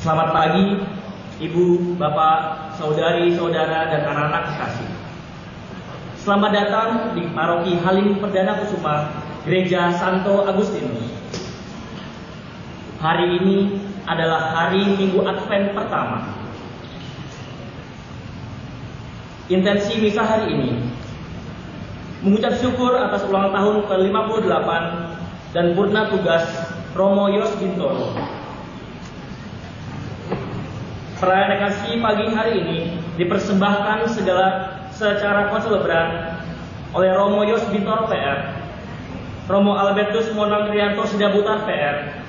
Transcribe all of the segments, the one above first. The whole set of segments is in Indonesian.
Selamat pagi, Ibu, Bapak, Saudari, Saudara, dan anak-anak kekasih. Selamat datang di Paroki Halim Perdana Kusuma, Gereja Santo Agustinus. Hari ini adalah hari Minggu Advent pertama. Intensi misa hari ini mengucap syukur atas ulang tahun ke-58 dan purna tugas Romo Yos Bintoro. Perayaan Ekaristi pagi hari ini dipersembahkan secara konselebran oleh Romo Yos Bintoro PR, Romo Albertus Monang Trianto Sedabutan PR,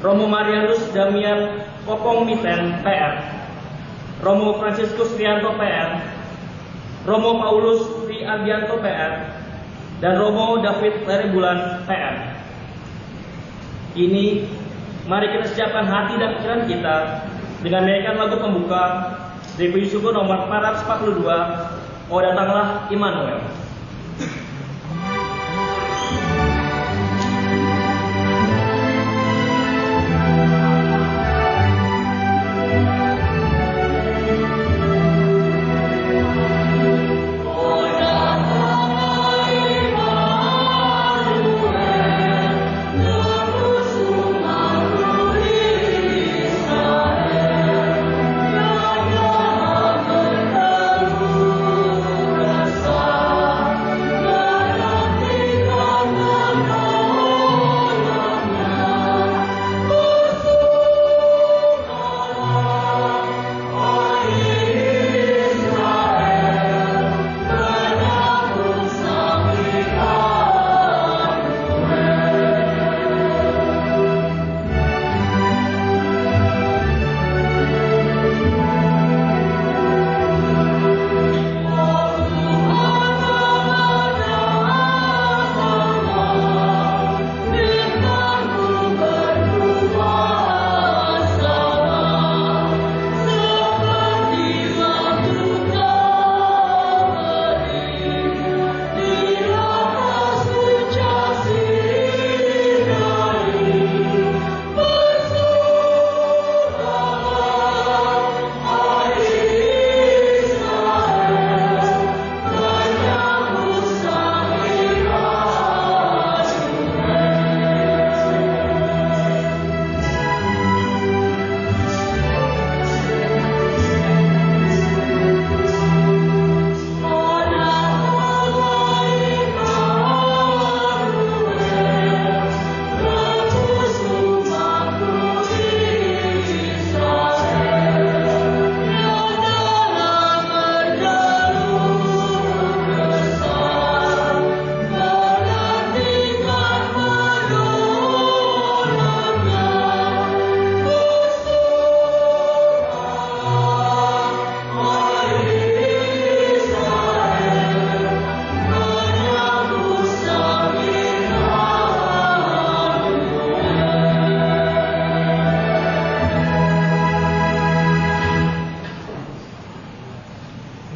Romo Marianus Damian Kopong Miten PR, Romo Franciscus Trianto PR, Romo Paulus Tri Ardianto PR, dan Romo David Lerebulan PR. Ini mari kita siapkan hati dan pikiran kita dengan menyanyikan lagu pembuka dari puji syukur nomor 442, "Oh datanglah Immanuel."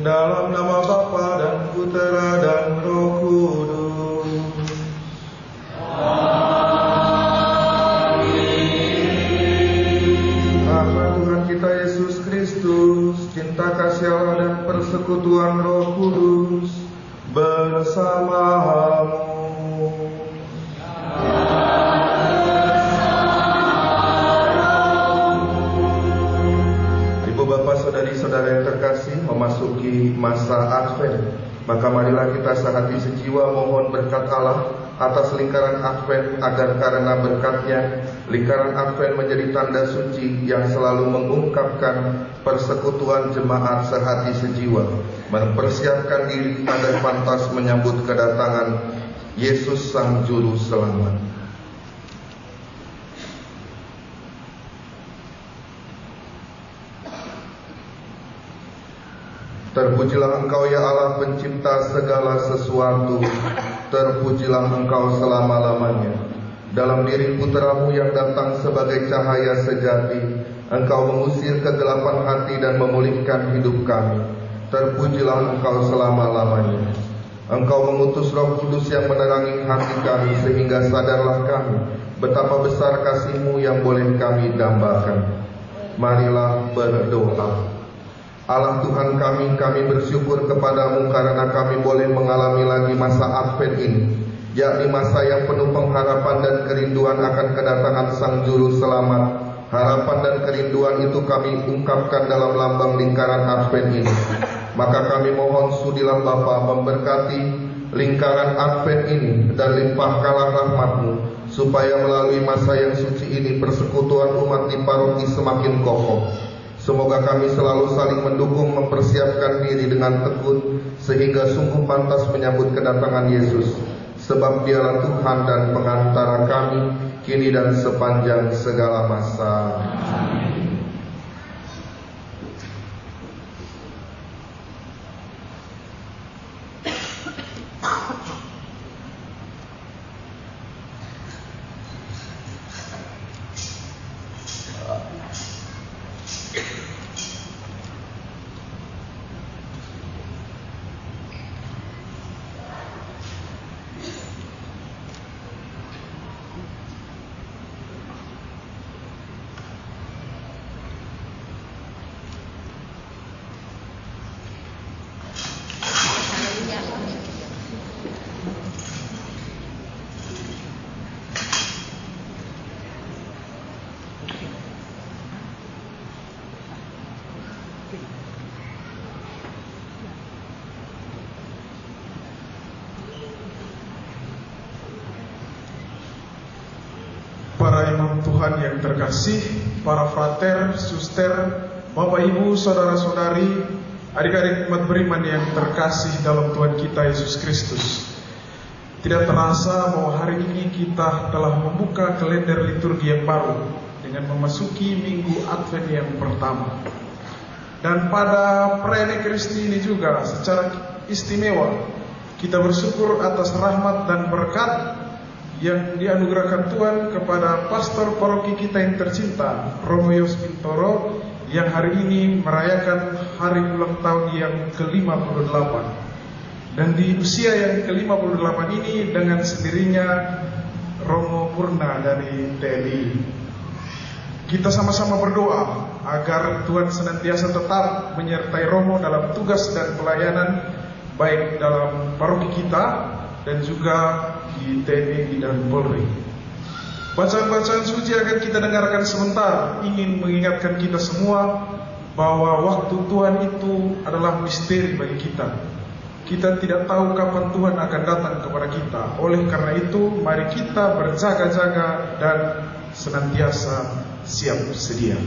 Dalam nama Bapa dan Putera dan Roh Kudus. Amin. Rahmat Tuhan kita Yesus Kristus, cinta kasih Allah dan persekutuan Roh Kudus bersamamu. Bapak, saudari-saudara yang terkasih, memasuki masa Advent, maka marilah kita sehati sejiwa mohon berkat Allah atas lingkaran Advent, agar karena berkatnya lingkaran Advent menjadi tanda suci yang selalu mengungkapkan persekutuan jemaat sehati sejiwa, mempersiapkan diri agar pantas menyambut kedatangan Yesus Sang Juru Selamat. Terpujilah Engkau ya Allah pencipta segala sesuatu, terpujilah Engkau selama-lamanya. Dalam diri Putra-Mu yang datang sebagai cahaya sejati, Engkau mengusir kegelapan hati dan memulihkan hidup kami. Terpujilah Engkau selama-lamanya. Engkau mengutus Roh Kudus yang menerangi hati kami, sehingga sadarlah kami betapa besar kasih-Mu yang boleh kami dambakan. Marilah berdoa. Allah Tuhan kami bersyukur kepadamu karena kami boleh mengalami lagi masa Advent ini, yakni masa yang penuh pengharapan dan kerinduan akan kedatangan Sang Juru Selamat. Harapan dan kerinduan itu kami ungkapkan dalam lambang lingkaran Advent ini. Maka kami mohon sudilah Bapa memberkati lingkaran Advent ini dan limpahkanlah rahmat-Mu, supaya melalui masa yang suci ini persekutuan umat di paroki semakin kokoh. Semoga kami selalu saling mendukung, mempersiapkan diri dengan tekun, sehingga sungguh pantas menyambut kedatangan Yesus. Sebab Dialah Tuhan dan pengantara kami, kini dan sepanjang segala masa. Amin. Para imam Tuhan yang terkasih, para frater, suster, Bapak Ibu, saudara-saudari, adik-adik umat beriman yang terkasih dalam Tuhan kita Yesus Kristus. Tidak terasa bahwa hari ini kita telah membuka kalender liturgi yang baru dengan memasuki minggu Advent yang pertama. Dan pada perayaan Ekaristi ini juga secara istimewa kita bersyukur atas rahmat dan berkat yang dianugerahkan Tuhan kepada pastor paroki kita yang tercinta, Romo Yos Bintoro, yang hari ini merayakan hari ulang tahun yang ke-58. Dan di usia yang ke-58 ini dengan sendirinya Romo Purna dari TNI. Kita sama-sama berdoa agar Tuhan senantiasa tetap menyertai Romo dalam tugas dan pelayanan, baik dalam paroki kita dan juga di TNI dan Polri. Bacaan-bacaan suci akan kita dengarkan sebentar ingin mengingatkan kita semua bahwa waktu Tuhan itu adalah misteri bagi kita. Kita tidak tahu kapan Tuhan akan datang kepada kita. Oleh karena itu, mari kita berjaga-jaga dan senantiasa siap sedia.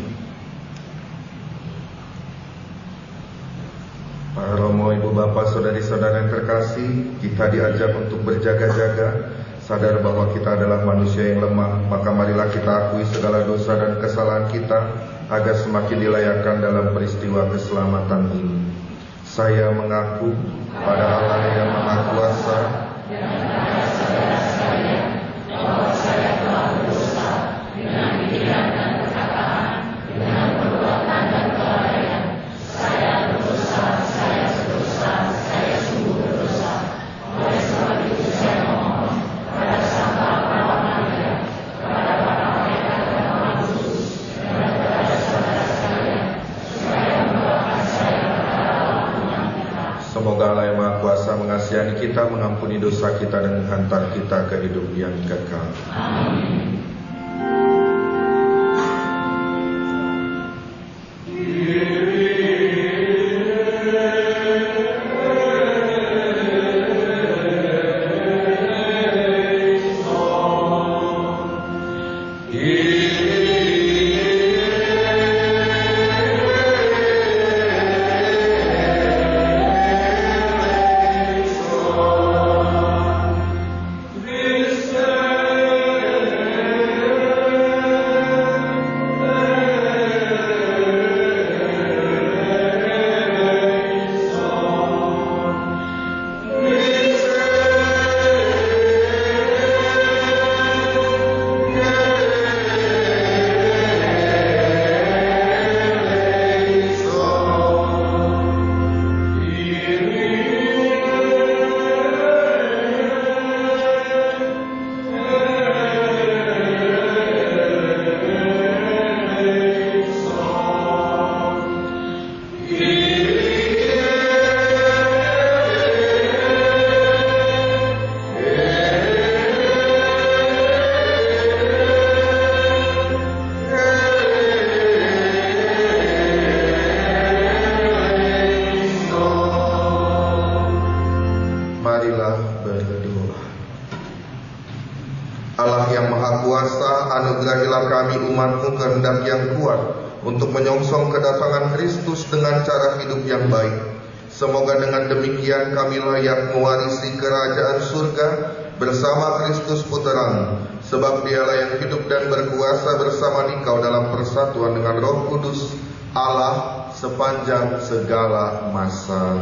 Para Romo, Ibu Bapak, saudari-saudara yang terkasih, kita diajak untuk berjaga-jaga, sadar bahwa kita adalah manusia yang lemah. Maka marilah kita akui segala dosa dan kesalahan kita, agar semakin dilayakkan dalam peristiwa keselamatan ini. Saya mengaku pada Allah yang Maha Kuasa bahwa saya telah berdosa dengan pikiran dan perkataan, dengan perbuatan dan kelalaian. Saya berdosa, saya sungguh berdosa. Oleh sebab itu saya mohon pada Sang Bapa Maria, kepada para malaikat dan Roh Kudus, dan kepada saudara sekalian, supaya mendoakan saya kepada Allah Tuhan kita. Semoga Allah yang Maha Kuasa mengasihani kita, mengampuni dosa kita, dan menghantar kita ke hidup yang kekal. Amin. Christe Maha Kuasa, anugerahilah kami umat-Mu kehendak yang kuat untuk menyongsong kedatangan Kristus dengan cara hidup yang baik. Semoga dengan demikian kami layak mewarisi kerajaan surga bersama Kristus Putra-Mu, sebab Dialah yang hidup dan berkuasa bersama Dikau dalam persatuan dengan Roh Kudus, Allah sepanjang segala masa.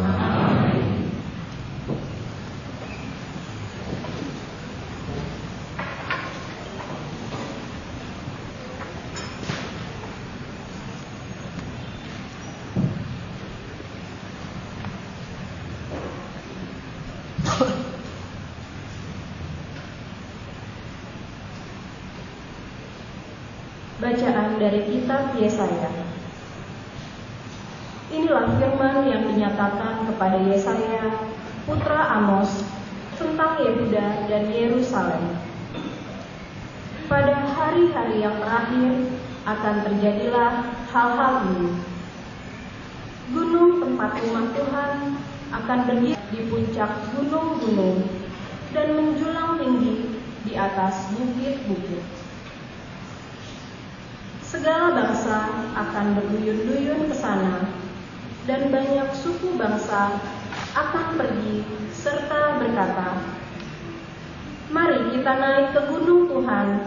Bacaan dari kitab Yesaya. Inilah firman yang dinyatakan kepada Yesaya, putra Amos, tentang Yehuda dan Yerusalem. Pada hari-hari yang terakhir akan terjadilah hal-hal ini. Gunung tempat rumah Tuhan akan berdiri di puncak gunung-gunung dan menjulang tinggi di atas bukit-bukit. Segala bangsa akan berduyun-duyun ke sana, dan banyak suku bangsa akan pergi serta berkata, "Mari kita naik ke gunung Tuhan,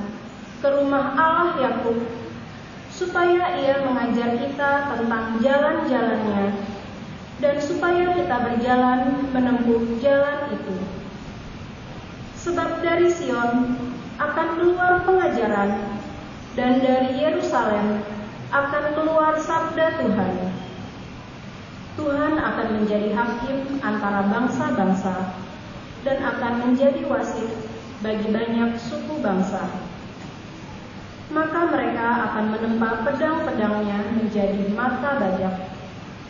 ke rumah Allah Yakub, supaya Ia mengajar kita tentang jalan-jalannya, dan supaya kita berjalan menempuh jalan itu. Sebab dari Sion akan keluar pengajaran, dan dari Yerusalem akan keluar sabda Tuhan. Tuhan akan menjadi hakim antara bangsa-bangsa dan akan menjadi wasit bagi banyak suku bangsa. Maka mereka akan menempa pedang-pedangnya menjadi mata bajak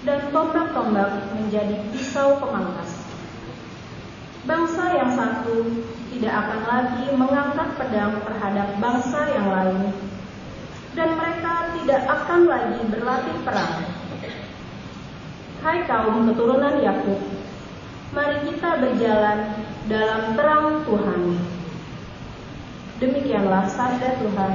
dan tombak-tombak menjadi pisau pemangkas. Bangsa yang satu tidak akan lagi mengangkat pedang terhadap bangsa yang lain, dan mereka tidak akan lagi berlatih perang. Hai kaum keturunan Yakub, mari kita berjalan dalam terang Tuhan." Demikianlah sabda Tuhan.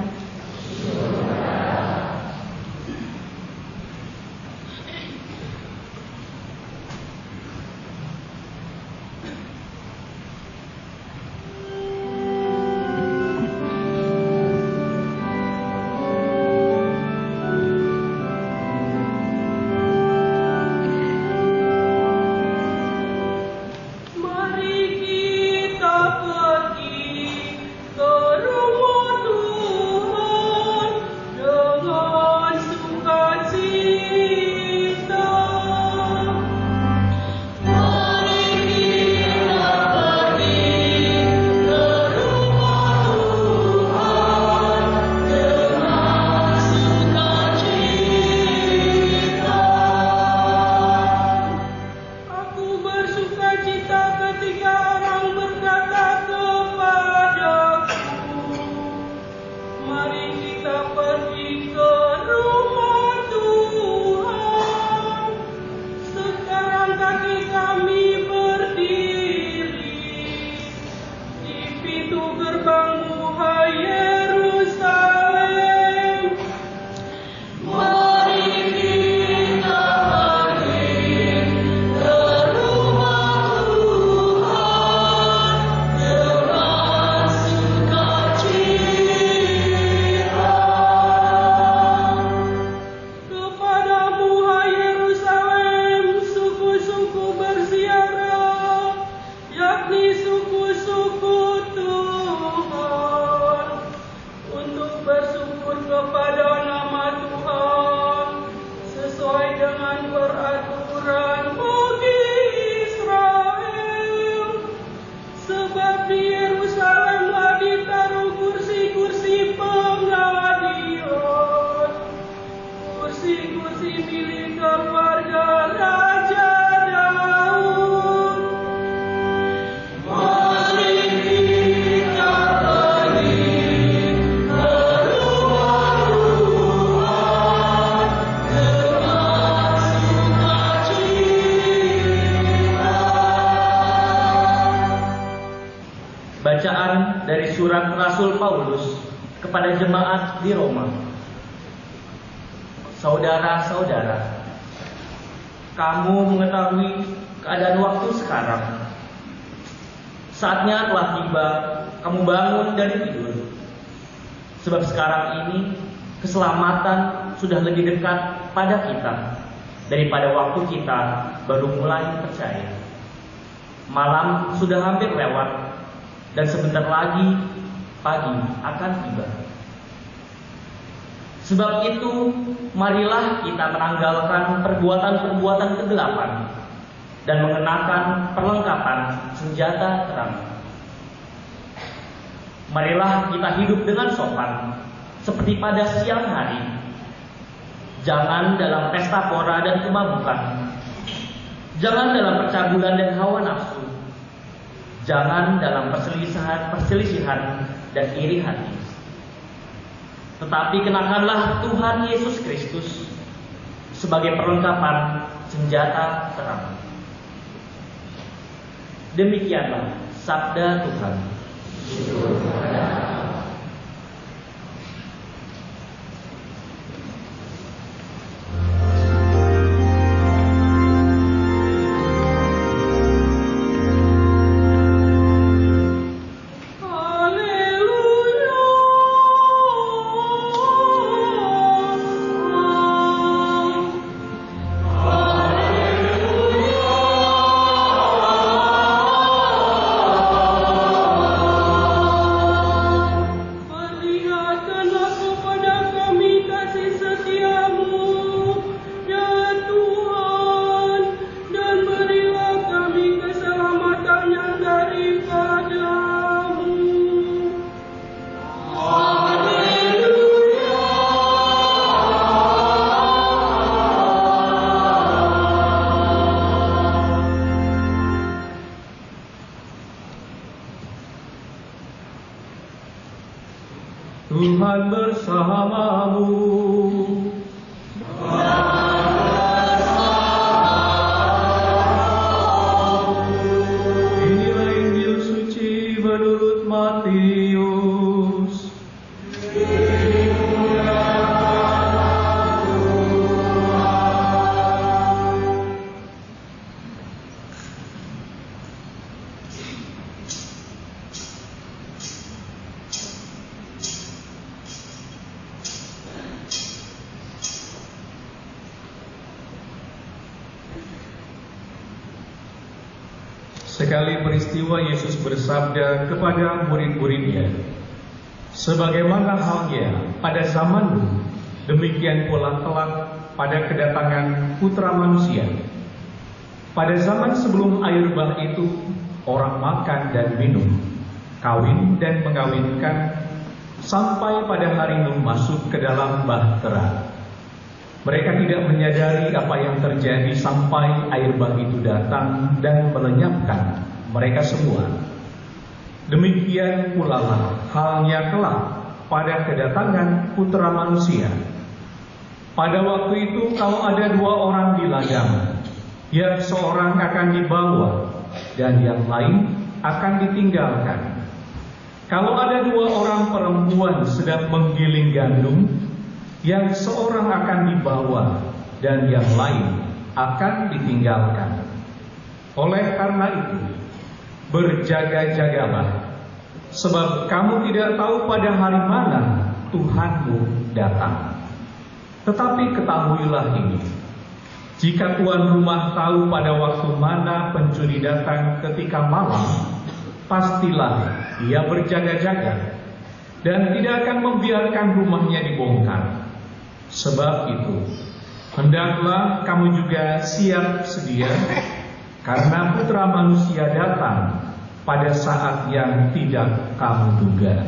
Bacaan dari surat Rasul Paulus kepada jemaat di Roma. Saudara-saudara, kamu mengetahui keadaan waktu sekarang. Saatnya telah tiba kamu bangun dari tidur. Sebab sekarang ini keselamatan sudah lebih dekat pada kita daripada waktu kita baru mulai percaya. Malam sudah hampir lewat dan sebentar lagi pagi akan tiba. Sebab itu, marilah kita menanggalkan perbuatan-perbuatan kegelapan dan mengenakan perlengkapan senjata terang. Marilah kita hidup dengan sopan seperti pada siang hari. Jangan dalam pesta pora dan kemabukan. Jangan dalam percabulan dan hawa nafsu. Jangan dalam perselisihan dan iri hati. Tetapi kenakanlah Tuhan Yesus Kristus sebagai perlengkapan senjata terang. Demikianlah sabda Tuhan. Tuhan bersamamu. Inilah Injil suci menurut Matius. Sekali peristiwa Yesus bersabda kepada murid-muridnya, sebagaimana halnya pada zamanmu, demikian pula kelak pada kedatangan Putra Manusia. Pada zaman sebelum air bah itu, orang makan dan minum, kawin dan mengawinkan, sampai pada hari Nuh masuk ke dalam bahtera. Mereka tidak menyadari apa yang terjadi sampai air bah itu datang dan melenyapkan mereka semua. Demikian pula lah halnya kelak pada kedatangan Putra Manusia. Pada waktu itu kalau ada dua orang di ladang, yang seorang akan dibawa dan yang lain akan ditinggalkan. Kalau ada dua orang perempuan sedang menggiling gandum, yang seorang akan dibawa dan yang lain akan ditinggalkan. Oleh karena itu, berjaga-jagalah, sebab kamu tidak tahu pada hari mana Tuhanmu datang. Tetapi ketahuilah ini, jika tuan rumah tahu pada waktu mana pencuri datang ketika malam, pastilah dia berjaga-jaga dan tidak akan membiarkan rumahnya dibongkar. Sebab itu, hendaklah kamu juga siap sedia, karena Putra Manusia datang pada saat yang tidak kamu duga.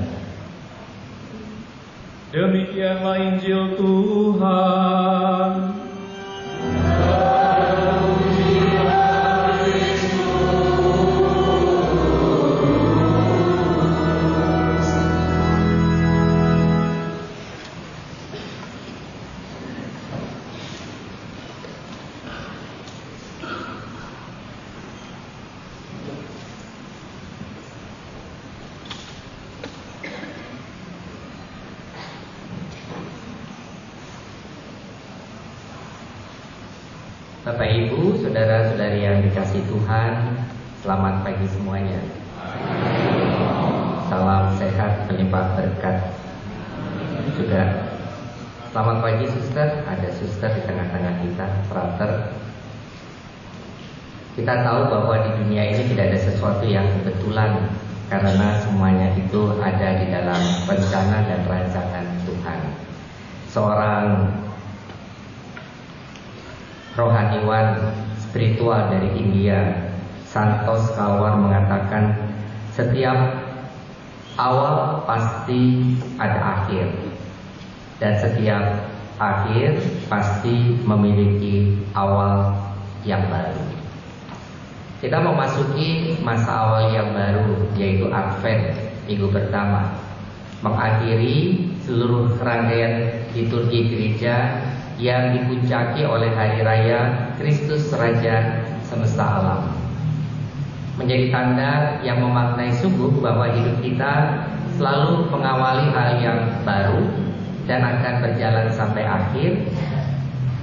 Demikianlah Injil Tuhan. Bapak Ibu, saudara-saudari yang dikasihi Tuhan, selamat pagi semuanya. Salam sehat, berlimpah berkat. Juga selamat pagi suster, ada suster di tengah-tengah kita, frater. Kita tahu bahwa di dunia ini tidak ada sesuatu yang kebetulan, karena semuanya itu ada di dalam rencana dan rancangan Tuhan. Seorang rohaniwan spiritual dari India, Santos Kalwar, mengatakan setiap awal pasti ada akhir, dan setiap akhir pasti memiliki awal yang baru. Kita memasuki masa awal yang baru, yaitu Advent, minggu pertama, mengakhiri seluruh rangkaian liturgi gereja yang dipuncaki oleh hari raya Kristus Raja semesta alam. Menjadi tanda yang memaknai sungguh bahwa hidup kita selalu mengawali hal yang baru dan akan berjalan sampai akhir,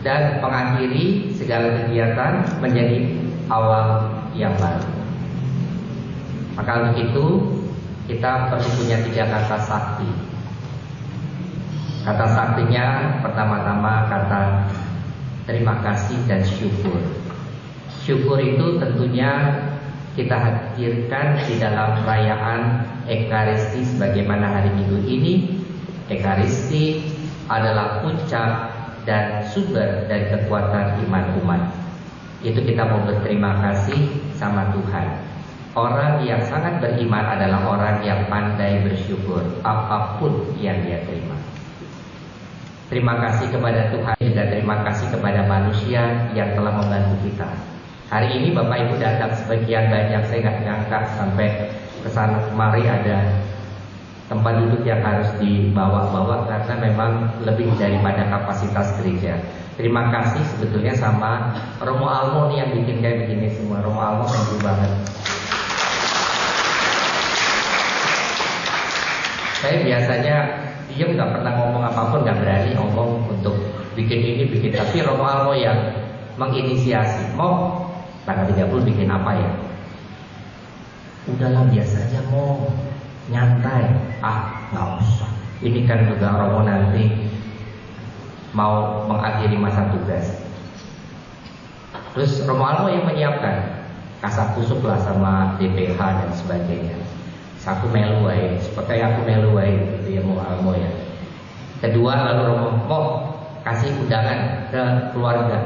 dan mengakhiri segala kegiatan menjadi awal yang baru. Maka untuk itu kita perlu punya 3 kata sakti. Kata saktinya pertama-tama kata terima kasih dan syukur. Syukur itu tentunya kita hadirkan di dalam perayaan Ekaristi, sebagaimana hari Minggu ini. Ekaristi adalah puncak dan sumber dari kekuatan iman umat. Itu kita mau berterima kasih sama Tuhan. Orang yang sangat beriman adalah orang yang pandai bersyukur apapun yang dia terima. Terima kasih kepada Tuhan, juga terima kasih kepada manusia yang telah membantu kita. Hari ini Bapak Ibu datang sebagian banyak, saya nggak nyangka sampai kesana kemari ada tempat duduk yang harus dibawa-bawa karena memang lebih daripada kapasitas gereja. Terima kasih sebetulnya sama Romo Almo nih yang bikin kayak begini semua. Romo Almo, thank you banget. Saya biasanya diem, nggak pernah ngomong apapun, nggak berani ngomong untuk bikin ini bikin. Tapi Romo Almo yang menginisiasi. Mau tanggal 30 bikin apa ya? Udahlah biasa aja, mau nyantai. Nggak usah. Ini kan juga Romo nanti mau mengakhiri masa tugas. Terus Romo Almo yang menyiapkan, kasak kusuk lah sama DPH dan sebagainya. Satu melu aja, seperti aku melu aja gitu ya Romo Almo ya. Kedua, lalu Romo mau kasih undangan ke keluarga.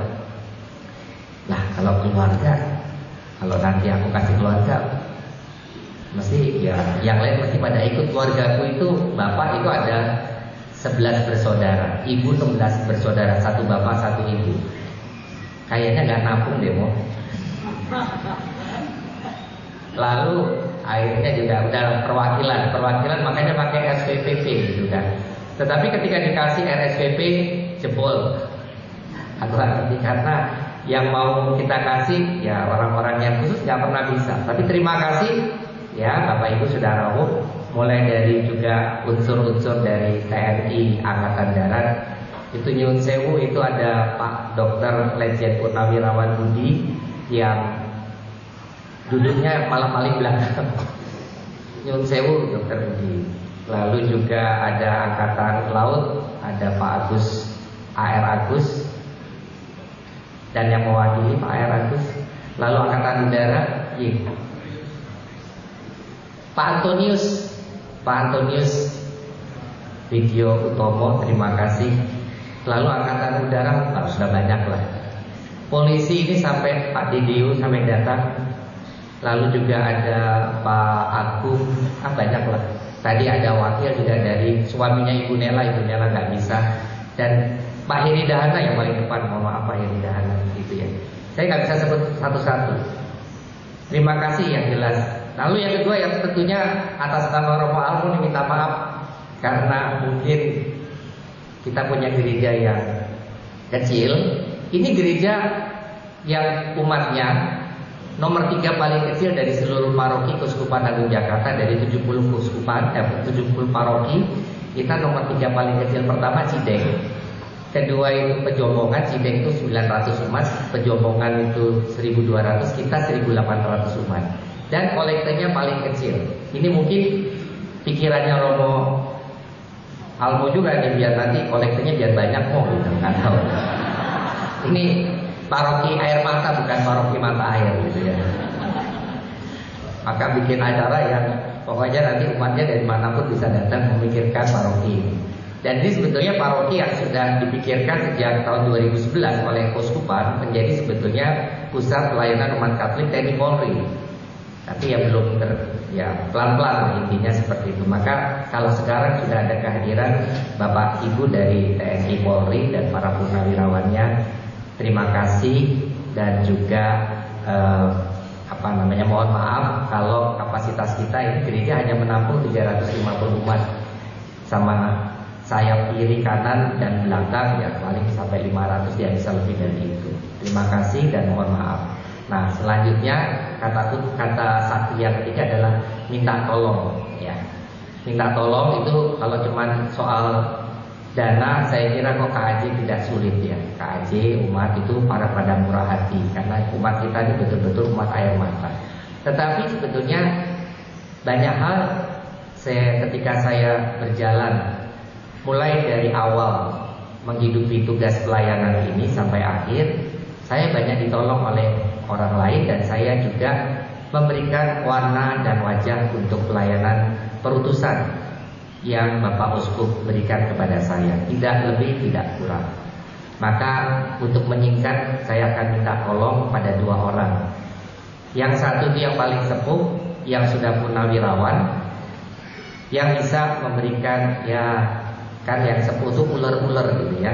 Nah kalau keluarga, kalau nanti aku kasih keluarga, mesti ya yang lain mesti pada ikut. Keluargaku itu, bapak itu ada 11 bersaudara, ibu 16 bersaudara, 1 bapak 1 ibu. Kayaknya nggak nampung deh mau. Lalu akhirnya juga udah perwakilan makanya pakai SPPP gitu kan. Tetapi ketika dikasih RSVP jebol. Hati-hati, karena yang mau kita kasih ya orang-orang yang khusus nggak pernah bisa. Tapi terima kasih ya Bapak Ibu saudaraku, mulai dari juga unsur-unsur dari TNI Angkatan Darat. Itu nyun sewu, itu ada Pak Dr. Legend Purnawirawan Budi yang duduknya malah paling belakang. Nyun sewu Dr. Budi. Lalu juga ada Angkatan Laut, ada Pak Agus AR Agus, dan yang mewakili Pak AR Agus. Lalu Angkatan Udara, Pak Antonius Video Utomo, terima kasih. Lalu Angkatan Udara, sudah banyak lah. Polisi ini sampai Pak Didiu sampai datang. Lalu juga ada Pak Agung, banyak lah. Tadi ada wakil juga dari suaminya Ibu Nela nggak bisa. Dan Pak Heri Dahana yang paling depan, mohon maaf Pak Heri Dahana gitu ya. Saya nggak bisa sebut satu-satu. Terima kasih yang jelas. Lalu yang kedua yang tentunya atas nama Romo Almo minta maaf karena mungkin kita punya gereja yang kecil. Ini gereja yang umatnya nomor 3 paling kecil dari seluruh paroki Keuskupan Agung Jakarta. Dari 70 keuskupan, 70 paroki, kita nomor 3 paling kecil. Pertama Cideng, kedua itu Pejombongan, Cideng itu 900 umat, Pejombongan itu 1200, kita 1800 umat. Dan kolektenya paling kecil. Ini mungkin pikirannya Romo Almo juga nih, biar nanti kolektenya biar banyak gitu, nggak tahu. Ini paroki air mata bukan paroki mata air gitu ya. Maka bikin acara yang pokoknya nanti umatnya dari manapun bisa datang memikirkan paroki ini. Dan ini sebetulnya paroki yang sudah dipikirkan sejak tahun 2011 oleh Keuskupan menjadi sebetulnya pusat pelayanan umat Katolik TNI Polri. Tapi ya belum pelan-pelan intinya seperti itu. Maka kalau sekarang sudah ada kehadiran Bapak Ibu dari TNI Polri dan para purnawirawannya, terima kasih. Dan juga mohon maaf kalau kapasitas kita ini gereja hanya menampung 350 umat, sama sayap kiri, kanan, dan belakang ya paling sampai 500, ya bisa lebih dari itu. Terima kasih dan mohon maaf. Nah, selanjutnya kata sakti yang ketiga adalah minta tolong ya. Minta tolong itu kalau cuman soal dana, saya kira kok KAJ tidak sulit ya. KAJ umat itu pada murah hati, karena umat kita ini betul-betul umat air mata. Tetapi sebetulnya banyak hal ketika saya berjalan mulai dari awal menghidupi tugas pelayanan ini sampai akhir, saya banyak ditolong oleh orang lain, dan saya juga memberikan warna dan wajah untuk pelayanan perutusan yang Bapak Uskup berikan kepada saya, tidak lebih tidak kurang. Maka untuk menyingkat, saya akan minta tolong pada dua orang. Yang satu itu yang paling sepuh, yang sudah purnawirawan, yang bisa memberikan kan yang sepuh itu ular-ular gitu ya,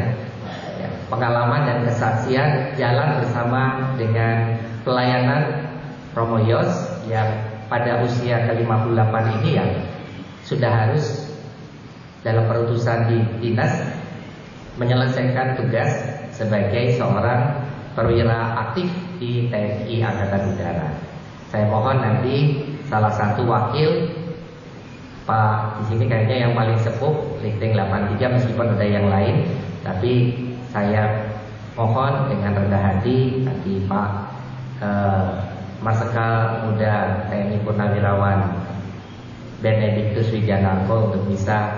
pengalaman dan kesaksian jalan bersama dengan pelayanan Romo Yos yang pada usia ke-58 ini yang sudah harus dalam perutusan di dinas menyelesaikan tugas sebagai seorang perwira aktif di TNI Angkatan Udara. Saya mohon nanti salah satu wakil Pak di sini kayaknya yang paling sepuh Ligting 83, meskipun ada yang lain, tapi saya mohon dengan rendah hati nanti Pak Marsikal Muda TNI Purnawirawan Benediktus Wijanarko untuk bisa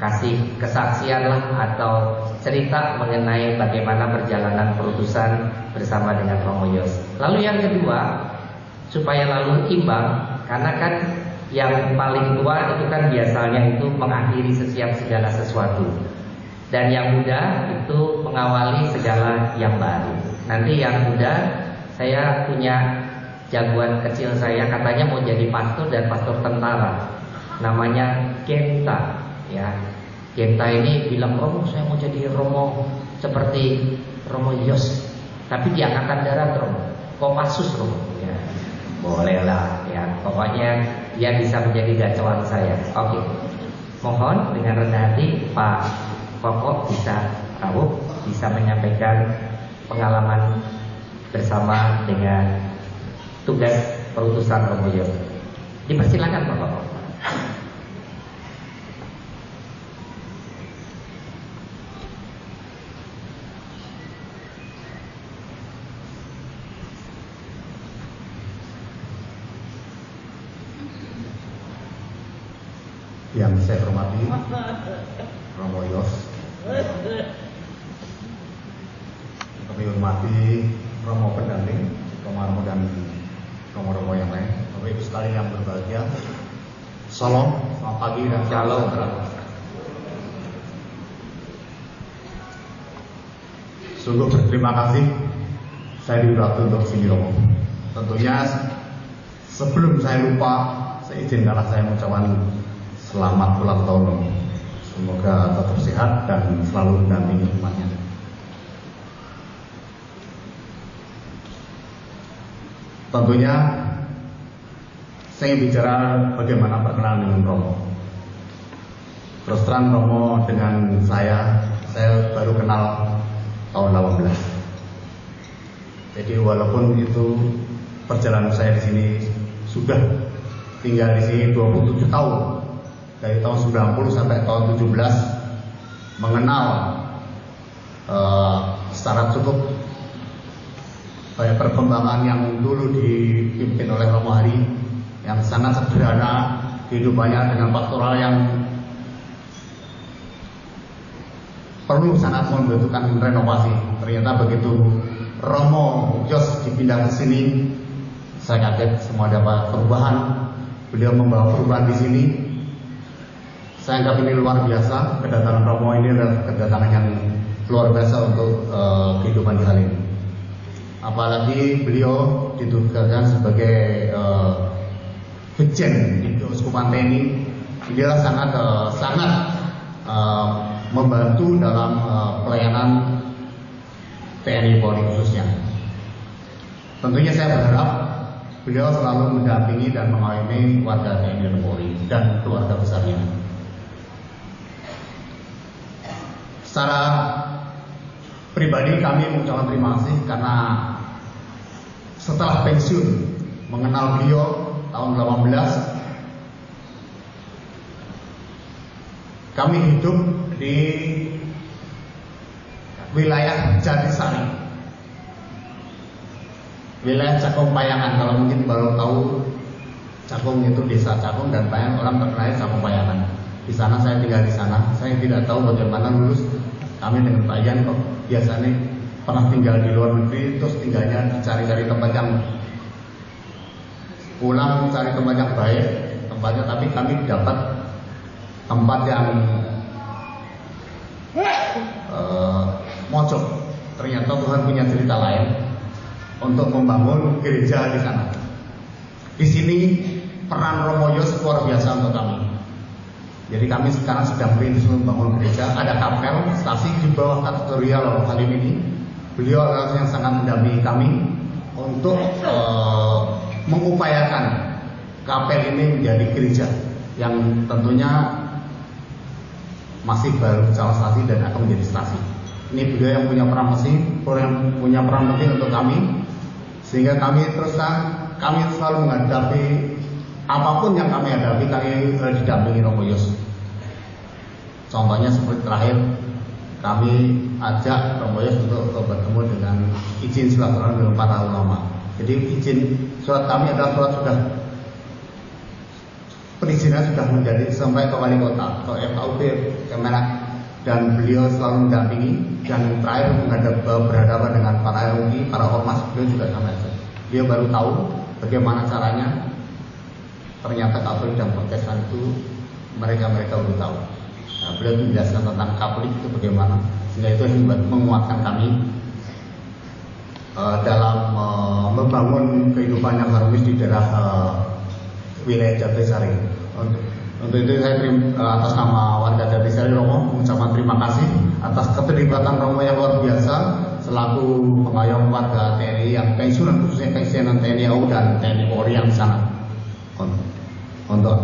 kasih kesaksian lah atau cerita mengenai bagaimana perjalanan perutusan bersama dengan Romo Yos. Lalu yang kedua, supaya lalu imbang, karena kan yang paling tua itu kan biasanya itu mengakhiri setiap segala sesuatu, dan yang muda itu mengawali segala yang baru. Nanti yang muda, saya punya jagoan kecil saya, katanya mau jadi pastor dan pastor tentara, namanya Genta ya. Genta ini bilang, Romo saya mau jadi Romo seperti Romo Yos, tapi di Angkatan Darat Romo, Kopassus Romo ya. Bolehlah ya, pokoknya dia bisa menjadi gacauan saya. Oke, mohon dengan rendah hati Pak Koko bisa menyampaikan pengalaman bersama dengan tugas perutusan Romo Yos. Dipersilakan Pak Koko. Yang saya hormati Romo Yos, kami hormati Romo pendamping, Romo dan Romo yang lain, Bapak Ibu sekalian yang berbahagia. Salam, selamat pagi dan salam. Sungguh berterima kasih saya diberi waktu untuk sini Romo. Tentunya sebelum saya lupa, saya izinkanlah saya mengucapkan selamat ulang tahun Romo. Semoga tetap sehat dan selalu mendampingi umatnya. Tentunya saya ingin bicara bagaimana perkenalan dengan Romo. Terus terang Romo dengan saya baru kenal tahun 18. Jadi walaupun itu perjalanan saya di sini sudah tinggal di sini 27 tahun. Dari tahun 90 sampai tahun 17 mengenal secara cukup perkembangan yang dulu dipimpin oleh Romo Hari, yang sangat sederhana kehidupannya dengan pastoral yang perlu sangat membutuhkan renovasi. Ternyata begitu Romo Yos dipindah ke sini, saya kaget semua dapat perubahan. Beliau membawa perubahan di sini. Saya anggap ini luar biasa. Kedatangan Romo ini adalah kedatangan yang luar biasa untuk kehidupan di Halim. Apalagi beliau ditugaskan sebagai Brigjen di Keuskupan TNI. Dia sangat membantu dalam pelayanan TNI Polri khususnya. Tentunya saya berharap beliau selalu mendampingi dan mengayomi warga TNI dan Polri dan keluarga besarnya. Secara pribadi kami mengucapkan terima kasih karena setelah pensiun mengenal beliau tahun 18, kami hidup di wilayah Jatisari, wilayah Cakung Payangan. Kalau mungkin baru tahu, Cakung itu desa Cakung dan Payangan, orang terkenal Cakung Payangan. Di sana saya tinggal di sana. Saya tidak tahu bagaimana lulus kami dengan Pak Yan kok biasanya pernah tinggal di luar negeri, terus tinggalnya cari-cari tempat yang pulang cari tempat yang baik tempatnya, tapi kami dapat tempat yang mojok. Ternyata Tuhan punya cerita lain untuk membangun gereja di sana. Di sini peran Romo Yos luar biasa untuk kami. Jadi kami sekarang sedang berintis membangun gereja. Ada kapel stasi di bawah kategorial Halim ini. Beliau adalah yang sangat mendampingi kami untuk mengupayakan kapel ini menjadi gereja yang tentunya masih baru calon stasi dan akan menjadi stasi. Ini beliau yang punya peran penting untuk kami, sehingga kami selalu menghadapi apapun yang kami hadapi, kami didampingi Romo Yos. Contohnya seperti terakhir kami ajak Romo Yos untuk bertemu dengan izin silaturahmi dengan para ulama. Jadi izin surat kami adalah surat sudah perizinan sudah menjadi sampai ke wali kota, ke FKUP, Kemenak, dan beliau selalu mendampingi. Dan terakhir berhadapan dengan para RUI, para ormas, beliau juga sama saja. Dia baru tahu bagaimana caranya. Ternyata Katolik dan Protestan itu mereka belum tahu. Nah, beliau menjelaskan tentang Katolik itu bagaimana, sehingga itu yang menguatkan kami dalam membangun kehidupan yang harmonis di daerah wilayah Jatisari. Untuk itu saya atas nama warga Jatisari Romo mengucapkan terima kasih atas keterlibatan Romo yang luar biasa selaku pengayom warga TNI yang pensiunan, khususnya pensiunan TNI AU dan TNI Polri yang sangat untuk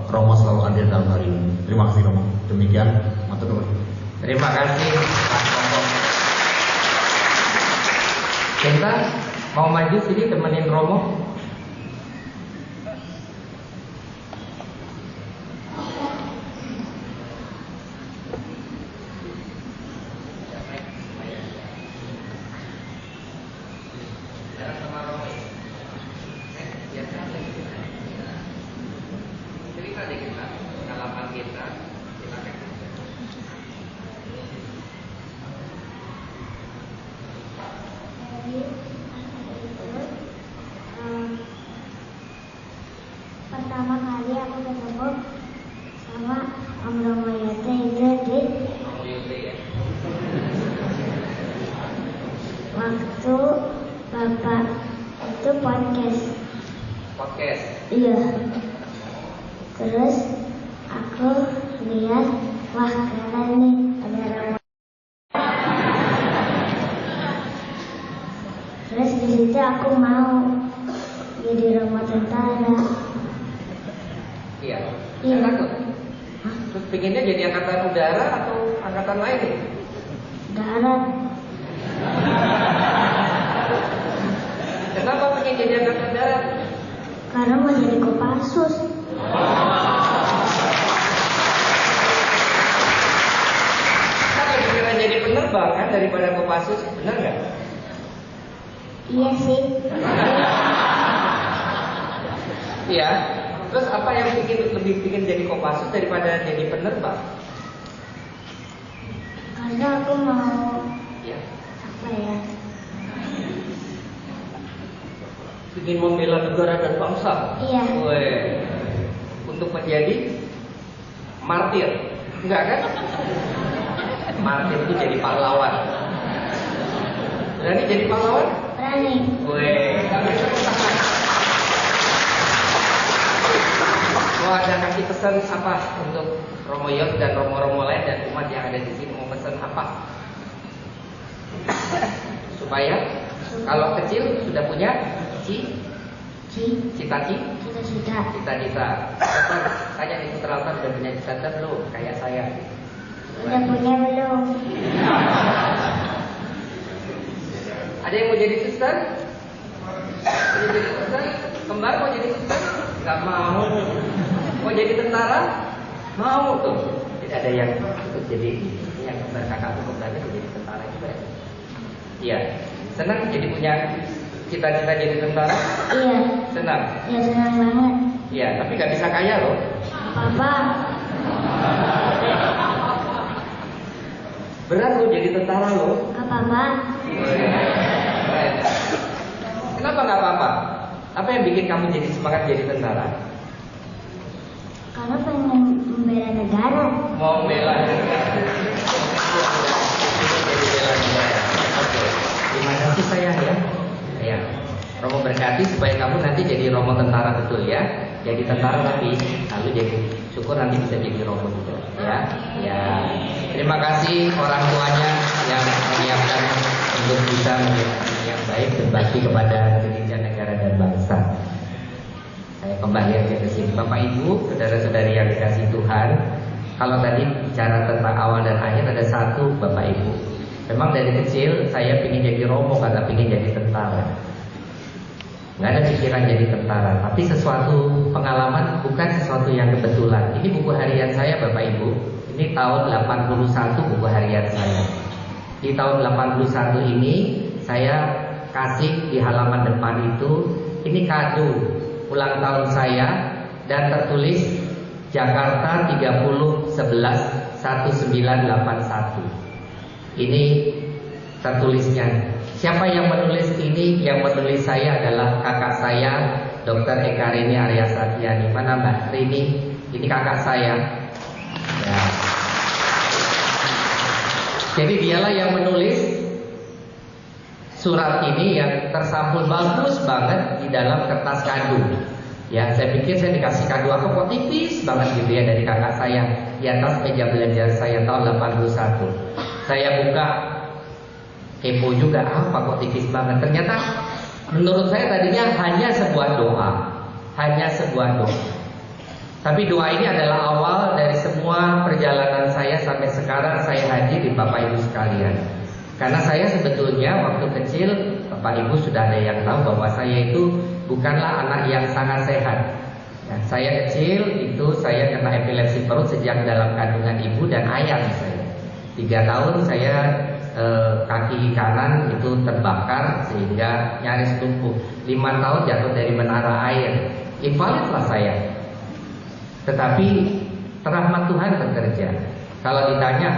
Romo selalu hadir dalam hari ini. Terima kasih Romo. Demikian, matur nuwun. Terima kasih Pak Romo. Kita mau maju sini temenin Romo. Pertama kali aku ketemu sama Om Romo Yote itu di waktu Bapak itu podcast. Iya. Terus aku lihat, wah keren nih ada Romo. Terus di situ aku mau jadi Romo tentara. Iya. Takut. Terus pengennya jadi angkatan udara atau angkatan lain nih? Darat. Kenapa pengen jadi angkatan darat? Karena mau jadi Kopassus. Kenapa pikiran jadi penerbang? daripada Kopassus, benar nggak? Iya sih. Iya. Terus apa yang lebih bikin jadi Kopassus daripada jadi penerbang? Karena aku mau Ya. apa ya? Ingin membela negara dan bangsa. Iya. Weh. Untuk menjadi martir, enggak kan? Martir itu jadi pahlawan. Berani jadi pahlawan? Berani. Weh. Mau ada kasih pesan apa untuk Romo Yos dan Romo-Romo lain dan umat yang ada di sini, mau pesan apa? Supaya kalau kecil sudah punya cita-cita. Tanya di Putra udah punya cita-cita belum? Kayak saya. Udah punya belum? Ada yang mau jadi suster? Mau jadi suster? Kembar mau jadi suster? Gak mau. Mau jadi tentara? Mau tuh. Tidak ada yang ikut jadi yang kembar kakak atau kembarnya jadi tentara juga. Iya. Senang jadi punya cita-cita jadi tentara? Iya. Senang? Ya senang banget. Iya, tapi gak bisa kaya loh. Papa. Berat loh jadi tentara loh. Papa. Kenapa gak apa-apa? Apa yang bikin kamu jadi semangat jadi tentara? Karena pengen membela negara. Mau bela negara. Jadi bela negara. Oke. Terima kasih sayang ya. Ya. Romo berkati supaya kamu nanti jadi Romo tentara betul ya. Jadi tentara tapi lalu jadi syukur nanti bisa jadi Romo juga ya. Ya. Terima kasih orang tuanya yang menyiapkan untuk bisa menjadi yang baik berbakti kepada gereja, negara dan bangsa. Saya kembali aja ke sini. Bapak Ibu, saudara-saudari yang dikasih Tuhan, kalau tadi bicara tentang awal dan akhir ada satu Bapak Ibu. Memang dari kecil saya ingin jadi Romo karena ingin jadi tentara. Nggak ada pikiran jadi tentara, tapi sesuatu pengalaman bukan sesuatu yang kebetulan. Ini buku harian saya Bapak Ibu. Ini tahun 81 buku harian saya. Di tahun 81 ini saya kasih di halaman depan itu, ini kado ulang tahun saya dan tertulis Jakarta 30/11/1981. Ini tertulisnya. Siapa yang menulis ini? Yang menulis saya adalah kakak saya, Dr. Eka Rini Arya Satyani. Mana Mbak Rini? Ini kakak saya. Ya. Jadi dialah yang menulis surat ini yang tersampul bagus banget di dalam kertas kado. Ya, saya pikir saya dikasih kado apa kok tipis banget gitu ya dari kakak saya di atas meja belajar saya tahun 81. Saya buka, kepo juga, apa kok tipis banget. Ternyata menurut saya tadinya hanya sebuah doa. Hanya sebuah doa. Tapi doa ini adalah awal dari semua perjalanan saya sampai sekarang saya hadir di Bapak Ibu sekalian. Karena saya sebetulnya waktu kecil, Bapak Ibu sudah ada yang tahu bahwa saya itu bukanlah anak yang sangat sehat. Ya, saya kecil itu saya kena epilepsi perut sejak dalam kandungan ibu dan ayah saya. 3 tahun saya kaki kanan itu terbakar sehingga nyaris lumpuh. 5 tahun jatuh dari menara air. Invalid lah saya. Tetapi rahmat Tuhan bekerja. Kalau ditanya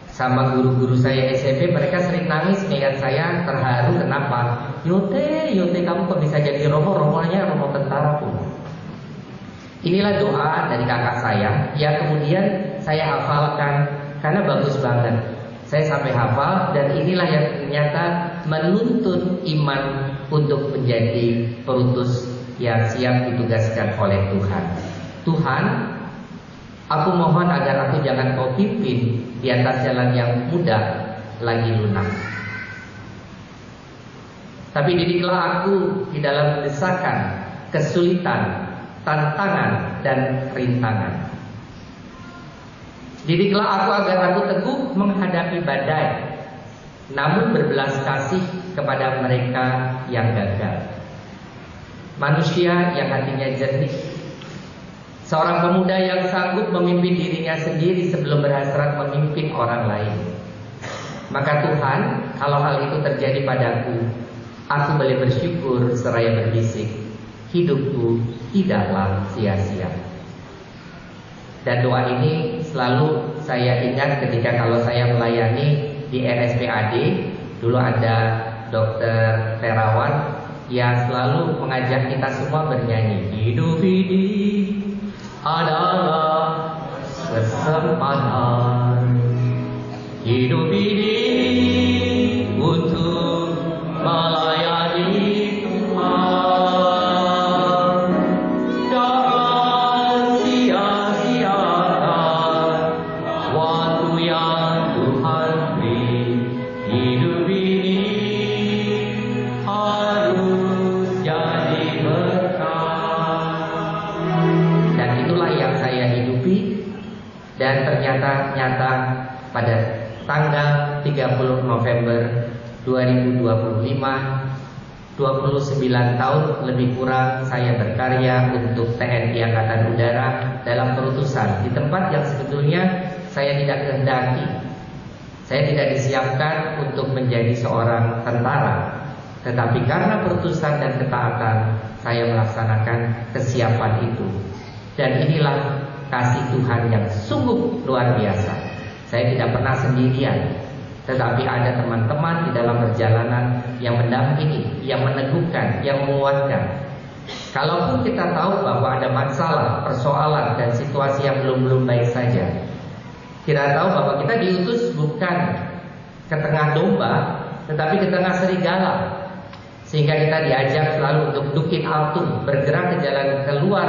sama guru-guru saya SMP, mereka sering nangis melihat saya terharu. Kenapa? Yote kamu kok bisa jadi Romo? Romonya Romo tentara pun. Inilah doa dari kakak saya yang kemudian saya hafalkan karena bagus banget. Saya sampai hafal dan inilah yang ternyata menuntun iman untuk menjadi perutus yang siap ditugaskan oleh Tuhan. Tuhan, aku mohon agar aku jangan kau pimpin di atas jalan yang mudah lagi lunak. Tapi didiklah aku di dalam desakan, kesulitan, tantangan dan rintangan. Didiklah aku agar aku teguh menghadapi badai, namun berbelas kasih kepada mereka yang gagal. Manusia yang hatinya jernih, seorang pemuda yang sanggup memimpin dirinya sendiri sebelum berhasrat memimpin orang lain. Maka Tuhan, kalau hal itu terjadi padaku, aku boleh bersyukur seraya berbisik, hidupku tidaklah sia-sia. Dan doa ini selalu saya ingat ketika kalau saya melayani di RSPAD. Dulu ada Dokter Terawan yang selalu mengajak kita semua bernyanyi, hidup ini adalah kesempatan, hidup ini untuk melayani Tuhan. Jangan sia-siakan waktu yang Tuhan beri. Hidup ini harus jadi berkah. Dan itulah yang saya hidupi. Dan ternyata nyata pada tanggal 30 November 2025, 29 tahun lebih kurang saya berkarya untuk TNI Angkatan Udara dalam perutusan di tempat yang sebetulnya saya tidak kehendaki. Saya tidak disiapkan untuk menjadi seorang tentara, tetapi karena perutusan dan ketaatan saya melaksanakan kesiapan itu. Dan inilah kasih Tuhan yang sungguh luar biasa. Saya tidak pernah sendirian, tetapi ada teman-teman di dalam perjalanan yang mendampingi, yang meneguhkan, yang menguatkan. Kalaupun kita tahu bahwa ada masalah, persoalan dan situasi yang belum baik saja, kita tahu bahwa kita diutus bukan ke tengah domba, tetapi ke tengah serigala. Sehingga kita diajak selalu untuk dukin altum, bergerak ke jalan keluar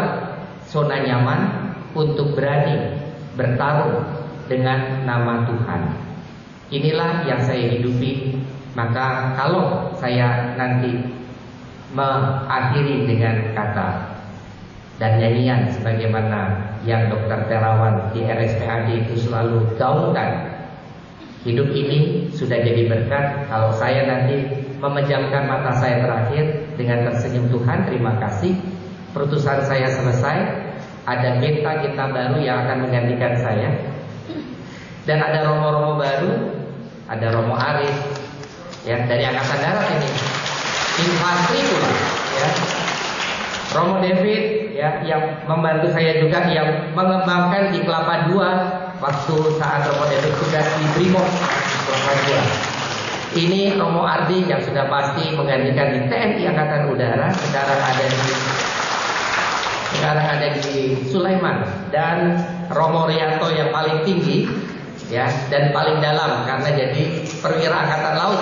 zona nyaman untuk berani bertarung dengan nama Tuhan. Inilah yang saya hidupi. Maka kalau saya nanti mengakhiri dengan kata dan nyanyian sebagaimana yang Dokter Terawan di RSPAD itu selalu gaungkan, hidup ini sudah jadi berkat. Kalau saya nanti memejamkan mata saya terakhir dengan tersenyum, Tuhan terima kasih, perutusan saya selesai, ada genta baru yang akan menggantikan saya, dan ada romo-romo baru, ada Romo Arif ya dari Angkatan Darat ini, infanteri pula ya, Romo David ya yang membantu saya juga, yang mengembangkan di Kelapa II waktu saat Romo David tugas di Brimob Kelapa II. Ini Romo Ardi yang sudah pasti menggantikan di TNI Angkatan Udara, sekarang ada di Sulaiman, dan Romo Rianto yang paling tinggi ya dan paling dalam karena jadi perwira Angkatan Laut.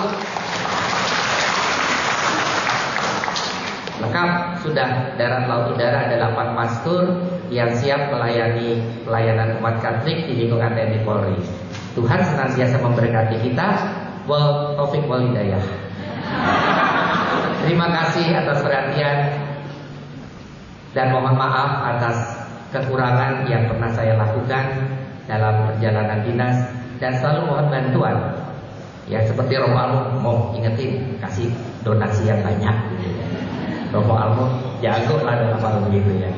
Lengkap sudah, darat laut udara, ada 8 pastor yang siap melayani pelayanan umat Katolik di lingkungan TNI Polri. Tuhan senantiasa memberkati kita. Wal taufik wal hidayah. Terima kasih atas perhatian dan mohon maaf atas kekurangan yang pernah saya lakukan dalam perjalanan dinas, dan selalu mohon bantuan. Ya seperti Romo Almo mau ingetin kasih donasi yang banyak gitu ya. Romo Almo jago lah dalam hal begitu ya.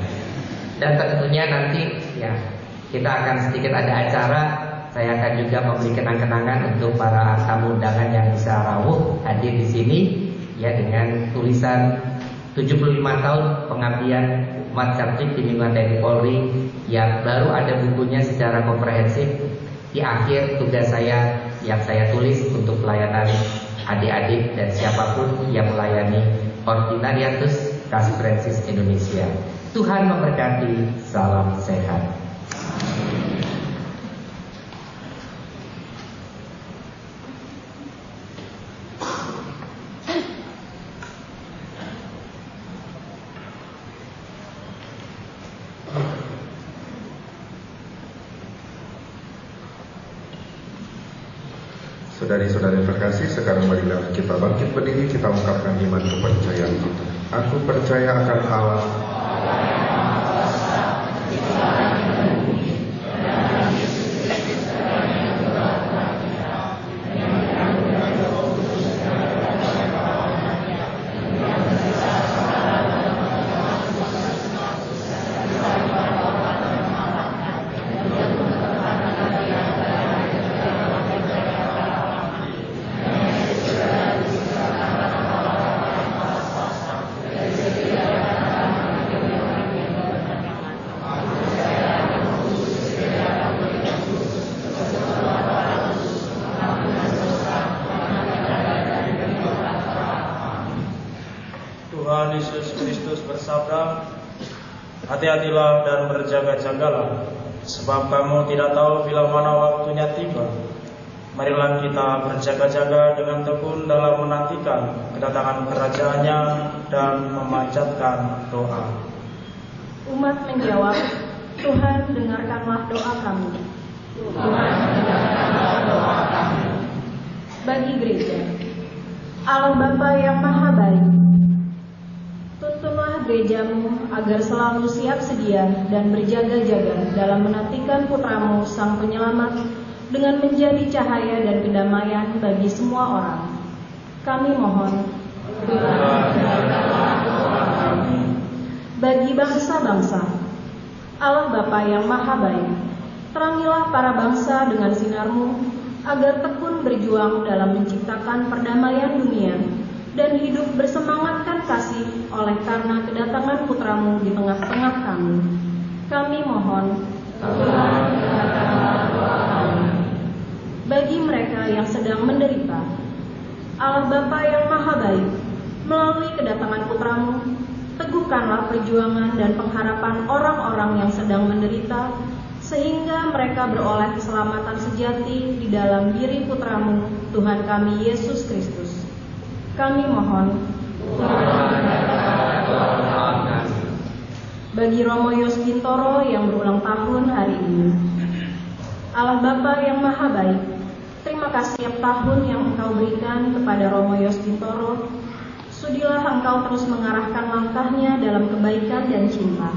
Dan tentunya nanti ya kita akan sedikit ada acara. Saya akan juga memberi kenang-kenangan untuk para tamu undangan yang bisa rawuh hadir di sini ya, dengan tulisan 75 tahun pengabdian umat Katolik di lingkungan TNI Polri, yang baru ada bukunya secara komprehensif. Di akhir tugas saya yang saya tulis untuk pelayanan adik-adik dan siapapun yang melayani Ordinariatus Kasih Indonesia. Tuhan memberkati, salam sehat. Saudari-saudari terkasih, sekarang marilah kita bangkit berdiri, kita ungkapkan iman kepercayaan kita. Aku percaya akan Allah, hati-hatilah dan berjaga-jagalah, sebab kamu tidak tahu bila mana waktunya tiba. Marilah kita berjaga-jaga dengan tekun dalam menantikan kedatangan kerajaannya dan memanjatkan doa. Umat menjawab, Tuhan dengarkanlah doa kami. Tuhan dengarkanlah doa kami. Bagi gereja, Allah Bapa yang Maha Baik, tuntunlah gerejamu agar selalu siap sedia dan berjaga-jaga dalam menantikan putramu Sang Penyelamat dengan menjadi cahaya dan kedamaian bagi semua orang. Kami mohon, bagi bangsa-bangsa, Allah Bapa yang Maha Baik, terangilah para bangsa dengan sinar-Mu agar tekun berjuang dalam menciptakan perdamaian dunia dan hidup bersemangatkan kasih oleh karena kedatangan putramu di tengah-tengah kami. Kami mohon, bagi mereka yang sedang menderita, Allah Bapa yang Maha Baik, melalui kedatangan putramu, teguhkanlah perjuangan dan pengharapan orang-orang yang sedang menderita, sehingga mereka beroleh keselamatan sejati di dalam diri putramu, Tuhan kami Yesus Kristus. Kami mohon, bagi Romo Yos Bintoro yang berulang tahun hari ini, Allah Bapa yang Maha Baik, terima kasih setiap tahun yang Engkau berikan kepada Romo Yos Bintoro. Sudilah Engkau terus mengarahkan langkahnya dalam kebaikan dan cinta.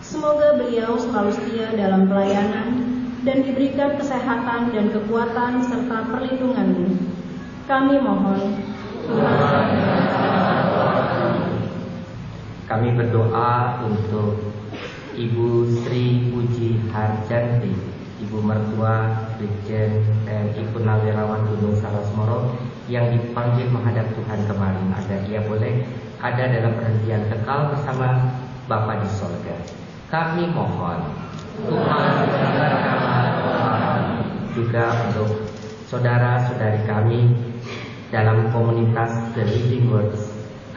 Semoga beliau selalu setia dalam pelayanan dan diberikan kesehatan dan kekuatan serta perlindungan-Mu. Kami mohon, kami berdoa untuk Ibu Sri Puji Harjanti, Ibu mertua Brigjen TNI Purnawirawan Gunung Salosmoro yang dipanggil menghadap Tuhan kemarin, agar ia boleh ada dalam perhentian kekal bersama Bapa di sorga. Kami mohon Tuhan dengarkanlah doa kami. Juga untuk saudara-saudari kami dalam komunitas The Living Words,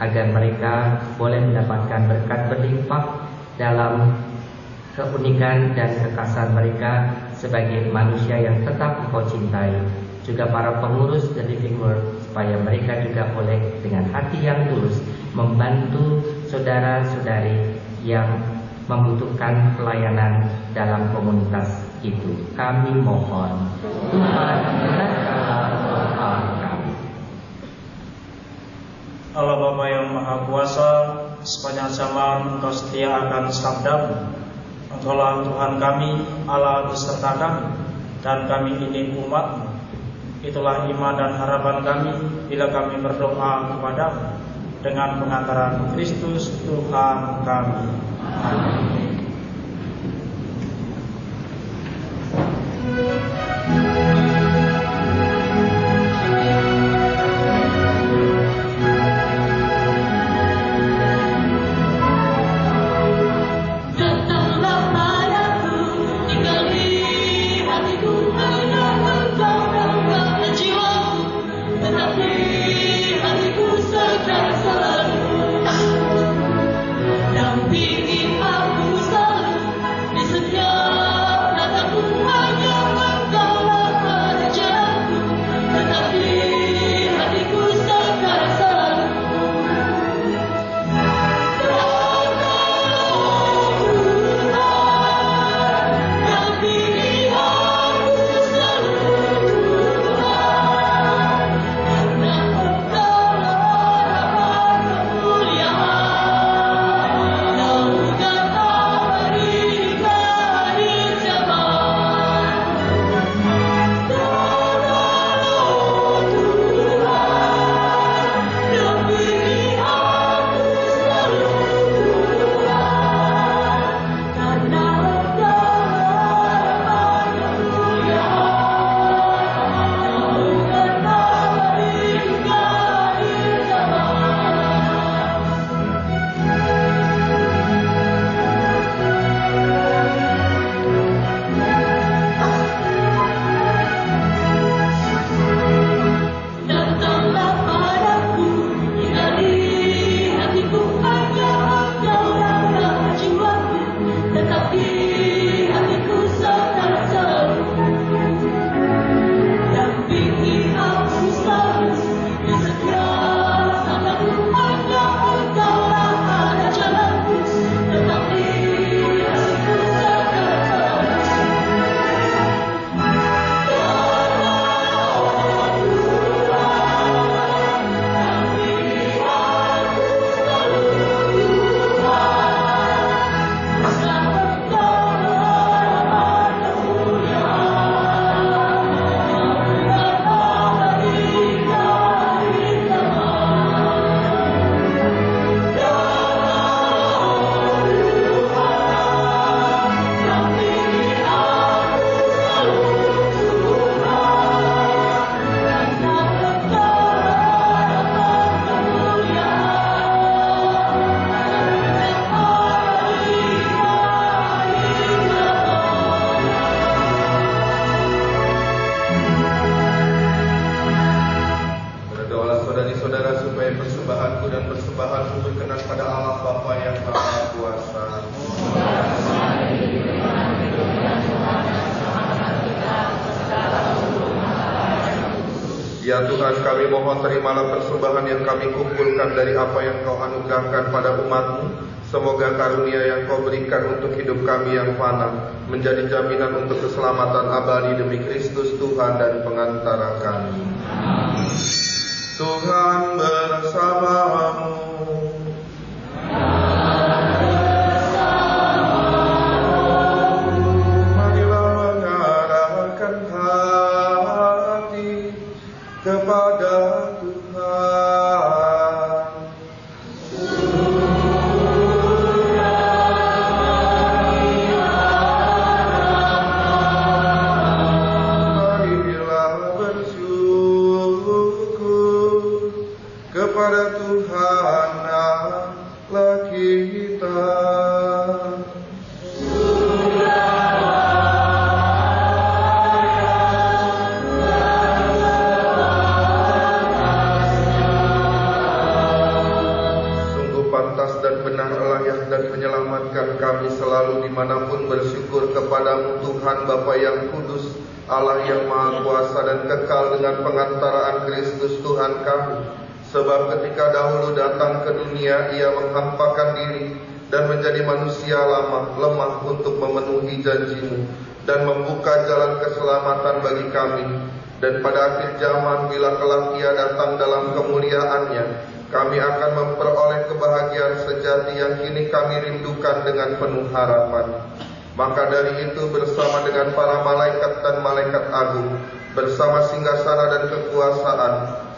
agar mereka boleh mendapatkan berkat berlimpah dalam keunikan dan kekasan mereka sebagai manusia yang tetap Engkau cintai. Juga para pengurus The Living Word, supaya mereka juga boleh dengan hati yang tulus membantu saudara-saudari yang membutuhkan pelayanan dalam komunitas itu. Kami mohon Tuhan dengarkanlah doa kami. Allah Bapa yang Maha Kuasa, sepanjang zaman Engkau setia akan sabda-Mu. Engkaulah Tuhan kami, Allah beserta kami, dan kami ini umat-Mu. Itulah iman dan harapan kami bila kami berdoa kepada-Mu dengan pengantaran Kristus Tuhan kami. Amin. Dampingi aku Ya Tuhan, kami mohon terimalah persembahan yang kami kumpulkan dari apa yang Kau anugerahkan pada umat-Mu. Semoga karunia yang Kau berikan untuk hidup kami yang fana menjadi jaminan untuk keselamatan abadi demi Kristus Tuhan dan pengantara kami. Tuhan bersamamu. Marilah mengarahkan hati kepada Tuhan. Marilah bersyukur kepada Tuhan Allah kita. Dan menyelamatkan kami selalu dimanapun bersyukur kepadamu Tuhan Bapa yang kudus, Allah yang maha kuasa dan kekal dengan pengantaraan Kristus Tuhan kami. Sebab ketika dahulu datang ke dunia, Ia menghampakan diri dan menjadi manusia lemah untuk memenuhi janji-Mu dan membuka jalan keselamatan bagi kami. Dan pada akhir zaman, bila kelak Ia datang dalam kemuliaan-Nya, kami akan memperoleh kebahagiaan sejati yang kini kami rindukan dengan penuh harapan. Maka dari itu bersama dengan para malaikat dan malaikat agung, bersama singgasana dan kekuasaan,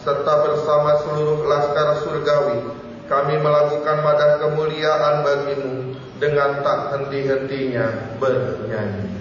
serta bersama seluruh laskar surgawi, kami melakukan madah kemuliaan bagi-Mu dengan tak henti-hentinya bernyanyi.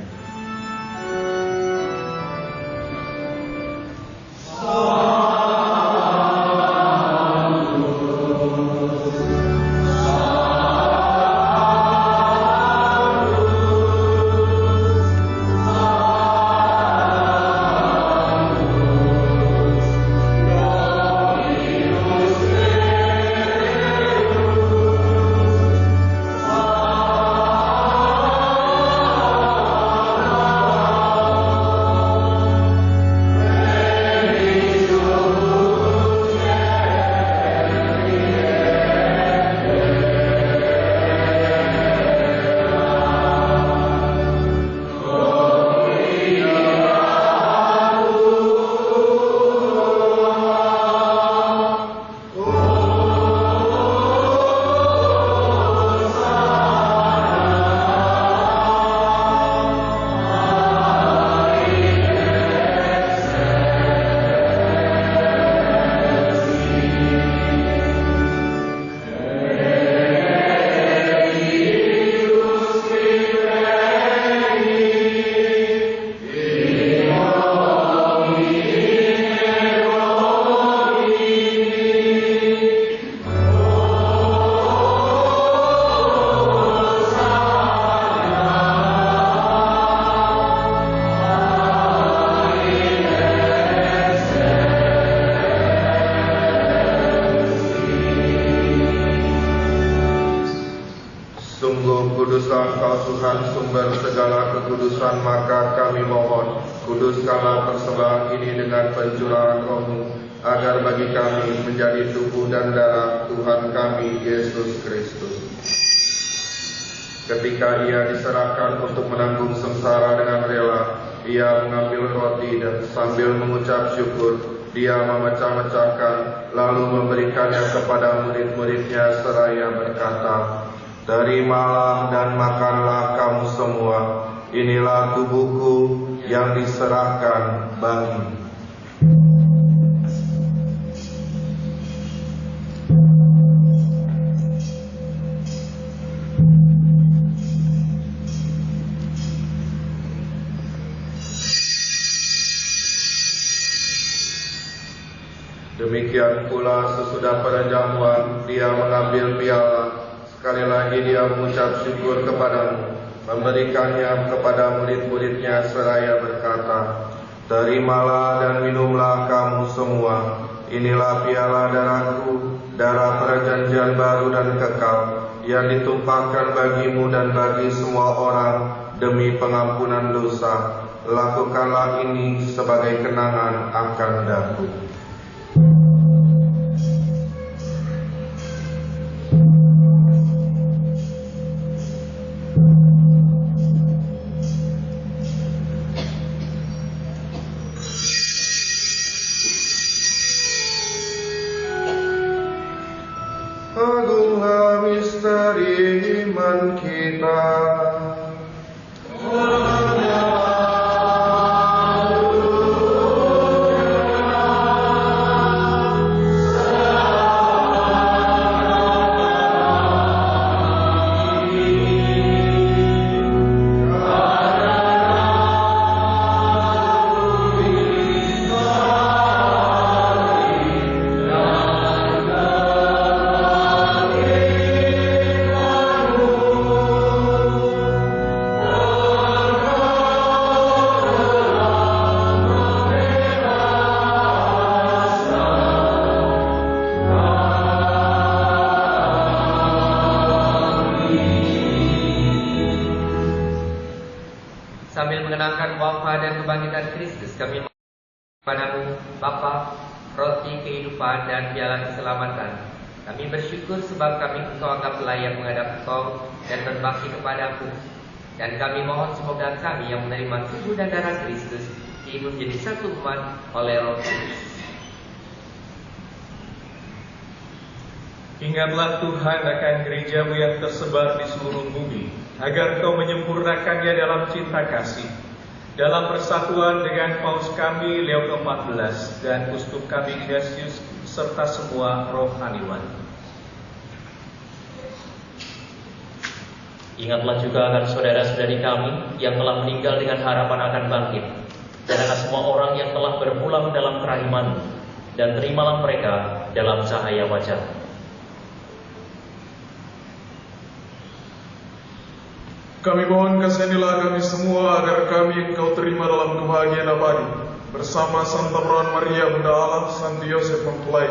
Tuhan sumber segala kekudusan, maka kami mohon, kuduskanlah persembahan ini dengan pencurahan Roh-Mu, agar bagi kami menjadi tubuh dan darah Tuhan kami Yesus Kristus. Ketika Ia diserahkan untuk menanggung sengsara dengan rela, Ia mengambil roti dan sambil mengucap syukur, Dia memecah-mecahkan, lalu memberikannya kepada murid-muridnya seraya berkata, "Terimalah dan makanlah kamu semua, inilah tubuhku yang diserahkan bagimu." Demikian pula sesudah perjamuan, Dia mengambil piala. Sekali lagi Dia mengucap syukur kepadamu, memberikannya kepada murid-muridnya seraya berkata, "Terimalah dan minumlah kamu semua, inilah piala darahku, darah perjanjian baru dan kekal, yang ditumpahkan bagimu dan bagi semua orang demi pengampunan dosa. Lakukanlah ini sebagai kenangan akan daku." Agunglah misteri iman kita. Sambil mengenangkan wafat dan kebangkitan Kristus, kami padamu, Bapa, roti kehidupan dan piala keselamatan. Kami bersyukur sebab kami Engkau anggap layak menghadap Engkau dan berbakti kepadamu. Dan kami mohon semoga kami yang menerima tubuh dan darah Kristus hidup menjadi satu umat oleh Roh Kudus. Ingatlah Tuhan akan gereja-Mu yang tersebar di seluruh bumi, agar Kau menyempurnakannya dalam cinta kasih, dalam persatuan dengan Paus kami Leo ke-14 dan Uskup kami Ignatius serta semua rohaniwan. Ingatlah juga akan saudara-saudari kami yang telah meninggal dengan harapan akan bangkit, dan akan semua orang yang telah berpulang dalam kerahiman, dan terimalah mereka dalam cahaya wajah. Kami mohon kasihanilah kami semua agar kami Engkau terima dalam kebahagiaan abadi bersama Santa Perawan Maria Bunda Allah, Santo Yosef Mempelai,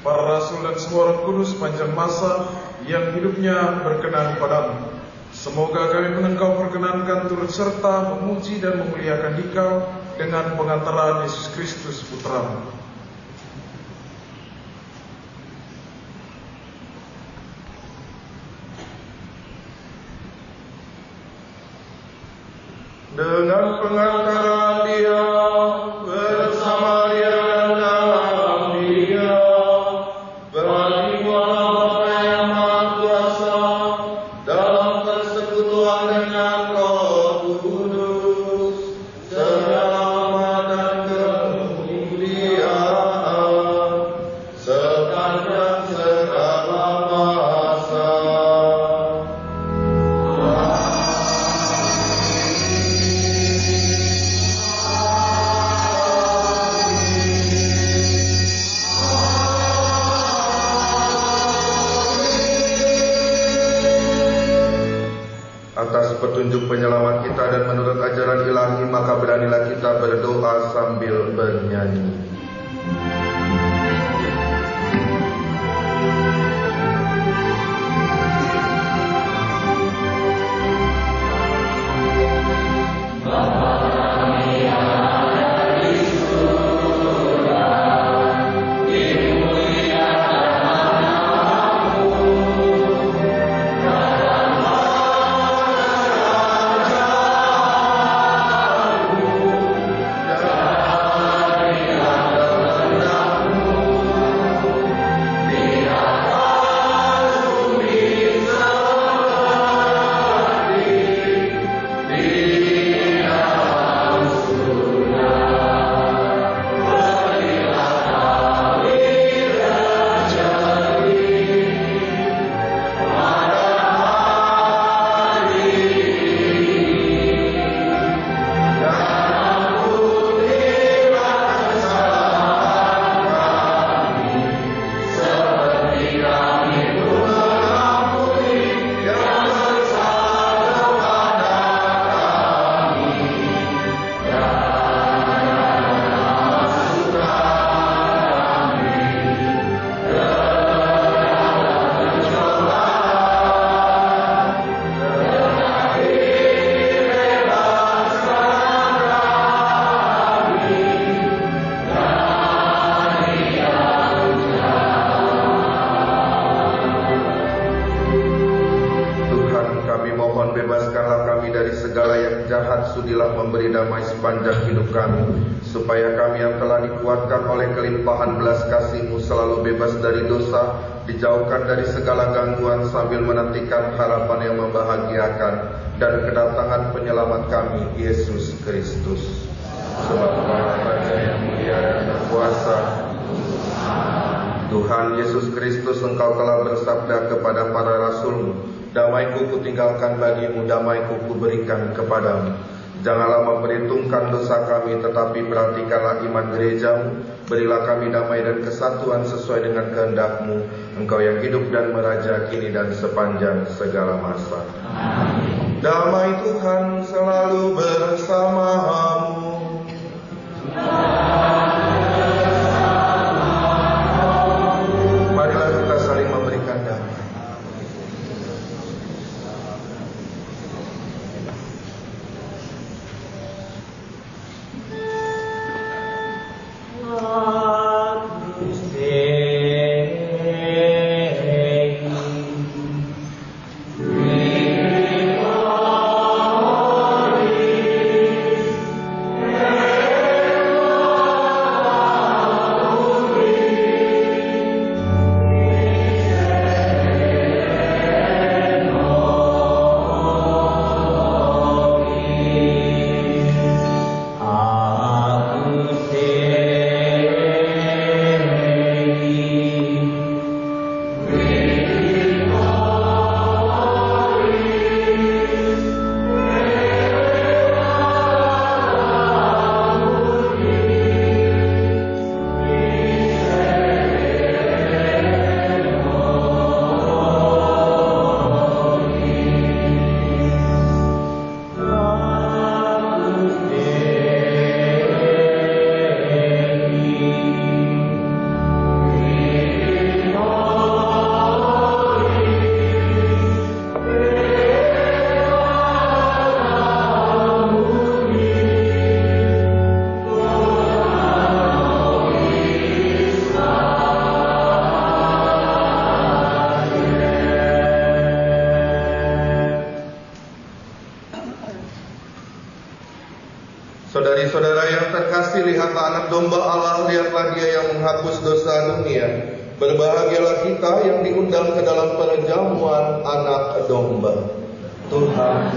para rasul dan semua Roh Kudus panjang masa yang hidupnya berkenan padamu. Semoga kami pun Engkau perkenankan turut serta memuji dan memuliakan Dikau dengan pengantaran Yesus Kristus Putra-Mu. Dengan pengantaran Dia, bersama Dia dan dalam Dia, bagi Bapa yang Maha Kuasa, dalam persekutuan dengan Roh Kudus, selamat dan kemuliaan, sepanjang segala masa. Atas petunjuk penyelamat kita dan menurut ajaran ilahi, maka beranilah kita berdoa sambil bernyanyi. Maria sudilah memberi damai sepanjang hidup kami, supaya kami yang telah dikuatkan oleh kelimpahan belas kasih-Mu selalu bebas dari dosa, dijauhkan dari segala gangguan sambil menantikan harapan yang membahagiakan dan kedatangan penyelamat kami, Yesus Kristus. Sebab Tuhan Raja yang mulia dan berkuasa, Tuhan Yesus Kristus, Engkau telah bersabda kepada para rasul-Mu, damai-Ku kutinggalkan bagimu, damai-Ku kuberikan kepadamu. Janganlah memperhitungkan dosa kami, tetapi perhatikanlah iman gereja-Mu. Berilah kami damai dan kesatuan sesuai dengan kehendak-Mu, Engkau yang hidup dan meraja kini dan sepanjang segala masa. Amin. Damai Tuhan selalu bersamamu. Marilah kita saling memberikan damai. Saudari-saudara yang terkasih, lihatlah anak domba Allah, lihatlah Dia yang menghapus dosa dunia. Berbahagialah kita yang diundang ke dalam perjamuan anak domba. Tuhan,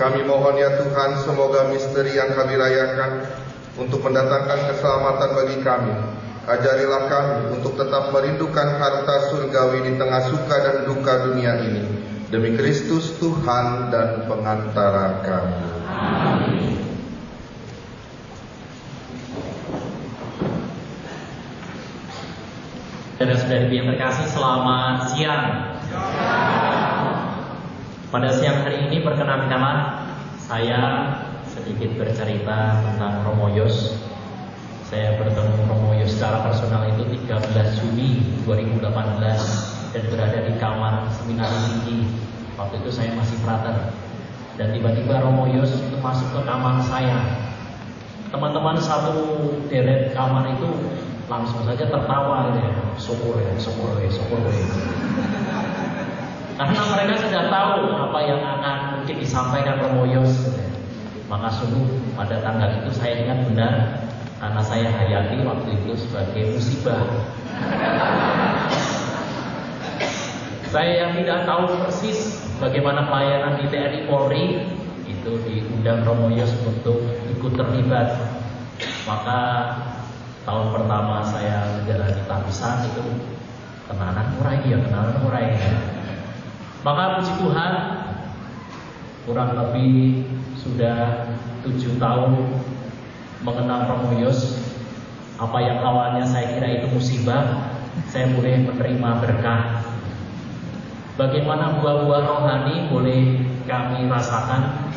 Kami mohon ya Tuhan, semoga misteri yang kami rayakan untuk mendatangkan keselamatan bagi kami. Ajarilah kami untuk tetap merindukan harta surgawi di tengah suka dan duka dunia ini. Demi Kristus Tuhan dan pengantara kami. Amin. Saudara-saudari yang terkasih, selamat siang. Pada siang hari ini perkenankanlah saya sedikit bercerita tentang Romo Yos. Saya bertemu Romo Yos secara personal itu 13 Juni 2018 dan berada di kamar seminari tinggi. Waktu itu saya masih frater. Dan tiba-tiba Romo Yos itu masuk ke kamar saya. Teman-teman satu deret kamar itu langsung saja tertawa gitu ya. Syukur ya. Karena mereka sudah tahu apa yang akan mungkin disampaikan Romo Yos. Maka sungguh pada tanggal itu saya ingat benar, karena saya hayati waktu itu sebagai musibah. Saya yang tidak tahu persis bagaimana pelayanan di TNI Polri, itu diundang Romo Yos untuk ikut terlibat. Maka tahun pertama saya menjalani tabisan itu kenalan murai ya. Maka puji Tuhan, kurang lebih sudah 7 tahun mengenal Romo Yos. Apa yang awalnya saya kira itu musibah, saya boleh menerima berkah. Bagaimana buah-buah rohani boleh kami rasakan,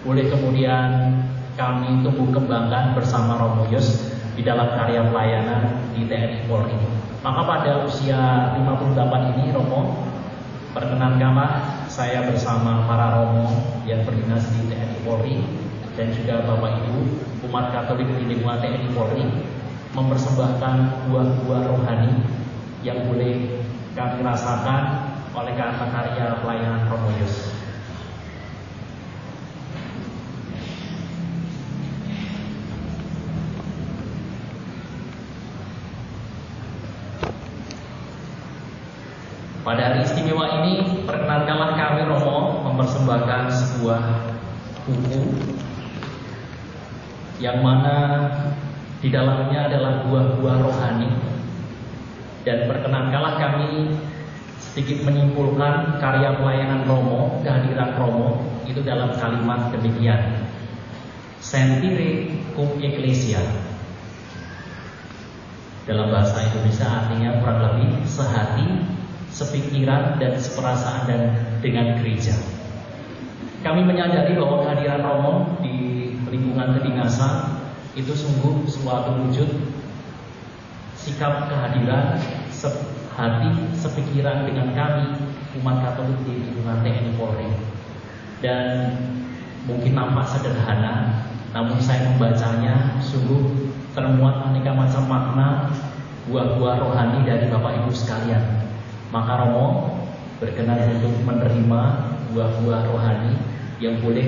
boleh kemudian kami tumbuh kembangkan bersama Romo Yos di dalam karya pelayanan di TNI Polri. Maka pada usia 58 ini, Romo, perkenankanlah saya bersama para Romo yang berdinas di TNI Polri dan juga Bapak Ibu umat Katolik di lingkungan TNI Polri mempersembahkan buah-buah rohani yang boleh kami rasakan oleh karya pelayanan Romo Yos. Pada hari istimewa ini, perkenankanlah kami Romo mempersembahkan sebuah buku yang mana di dalamnya adalah buah-buah rohani. Dan perkenankanlah kami sedikit menyimpulkan karya pelayanan Romo, kehadiran Romo itu dalam kalimat demikian: Sentire cum Ecclesia. Dalam bahasa Indonesia artinya kurang lebih sehati, sepikiran dan seperasaan dan dengan gereja. Kami menyadari bahwa kehadiran Romo di lingkungan kedinasan itu sungguh suatu wujud sikap kehadiran sehati sepikiran dengan kami umat Katolik di lingkungan TNI Polri. Dan mungkin nampak sederhana, namun saya membacanya sungguh termuat aneka macam makna buah-buah rohani dari Bapak Ibu sekalian. Maka Romo berkenan untuk menerima buah-buah rohani yang boleh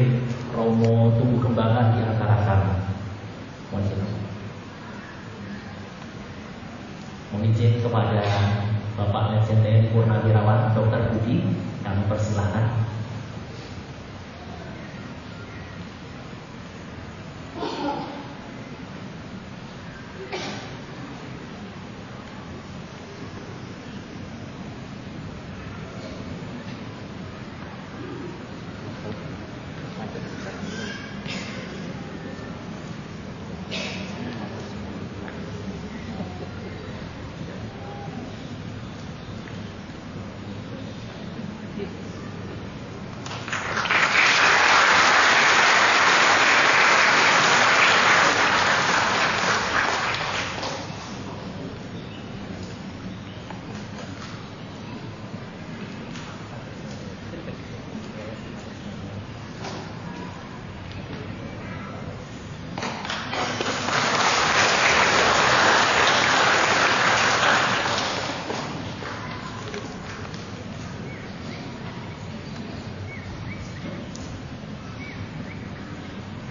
Romo tumbuh kembangkan di antara kami. Mohon izin kepada Bapak Letjen TNI Purnawirawan Dr. Budi, kami persilakan.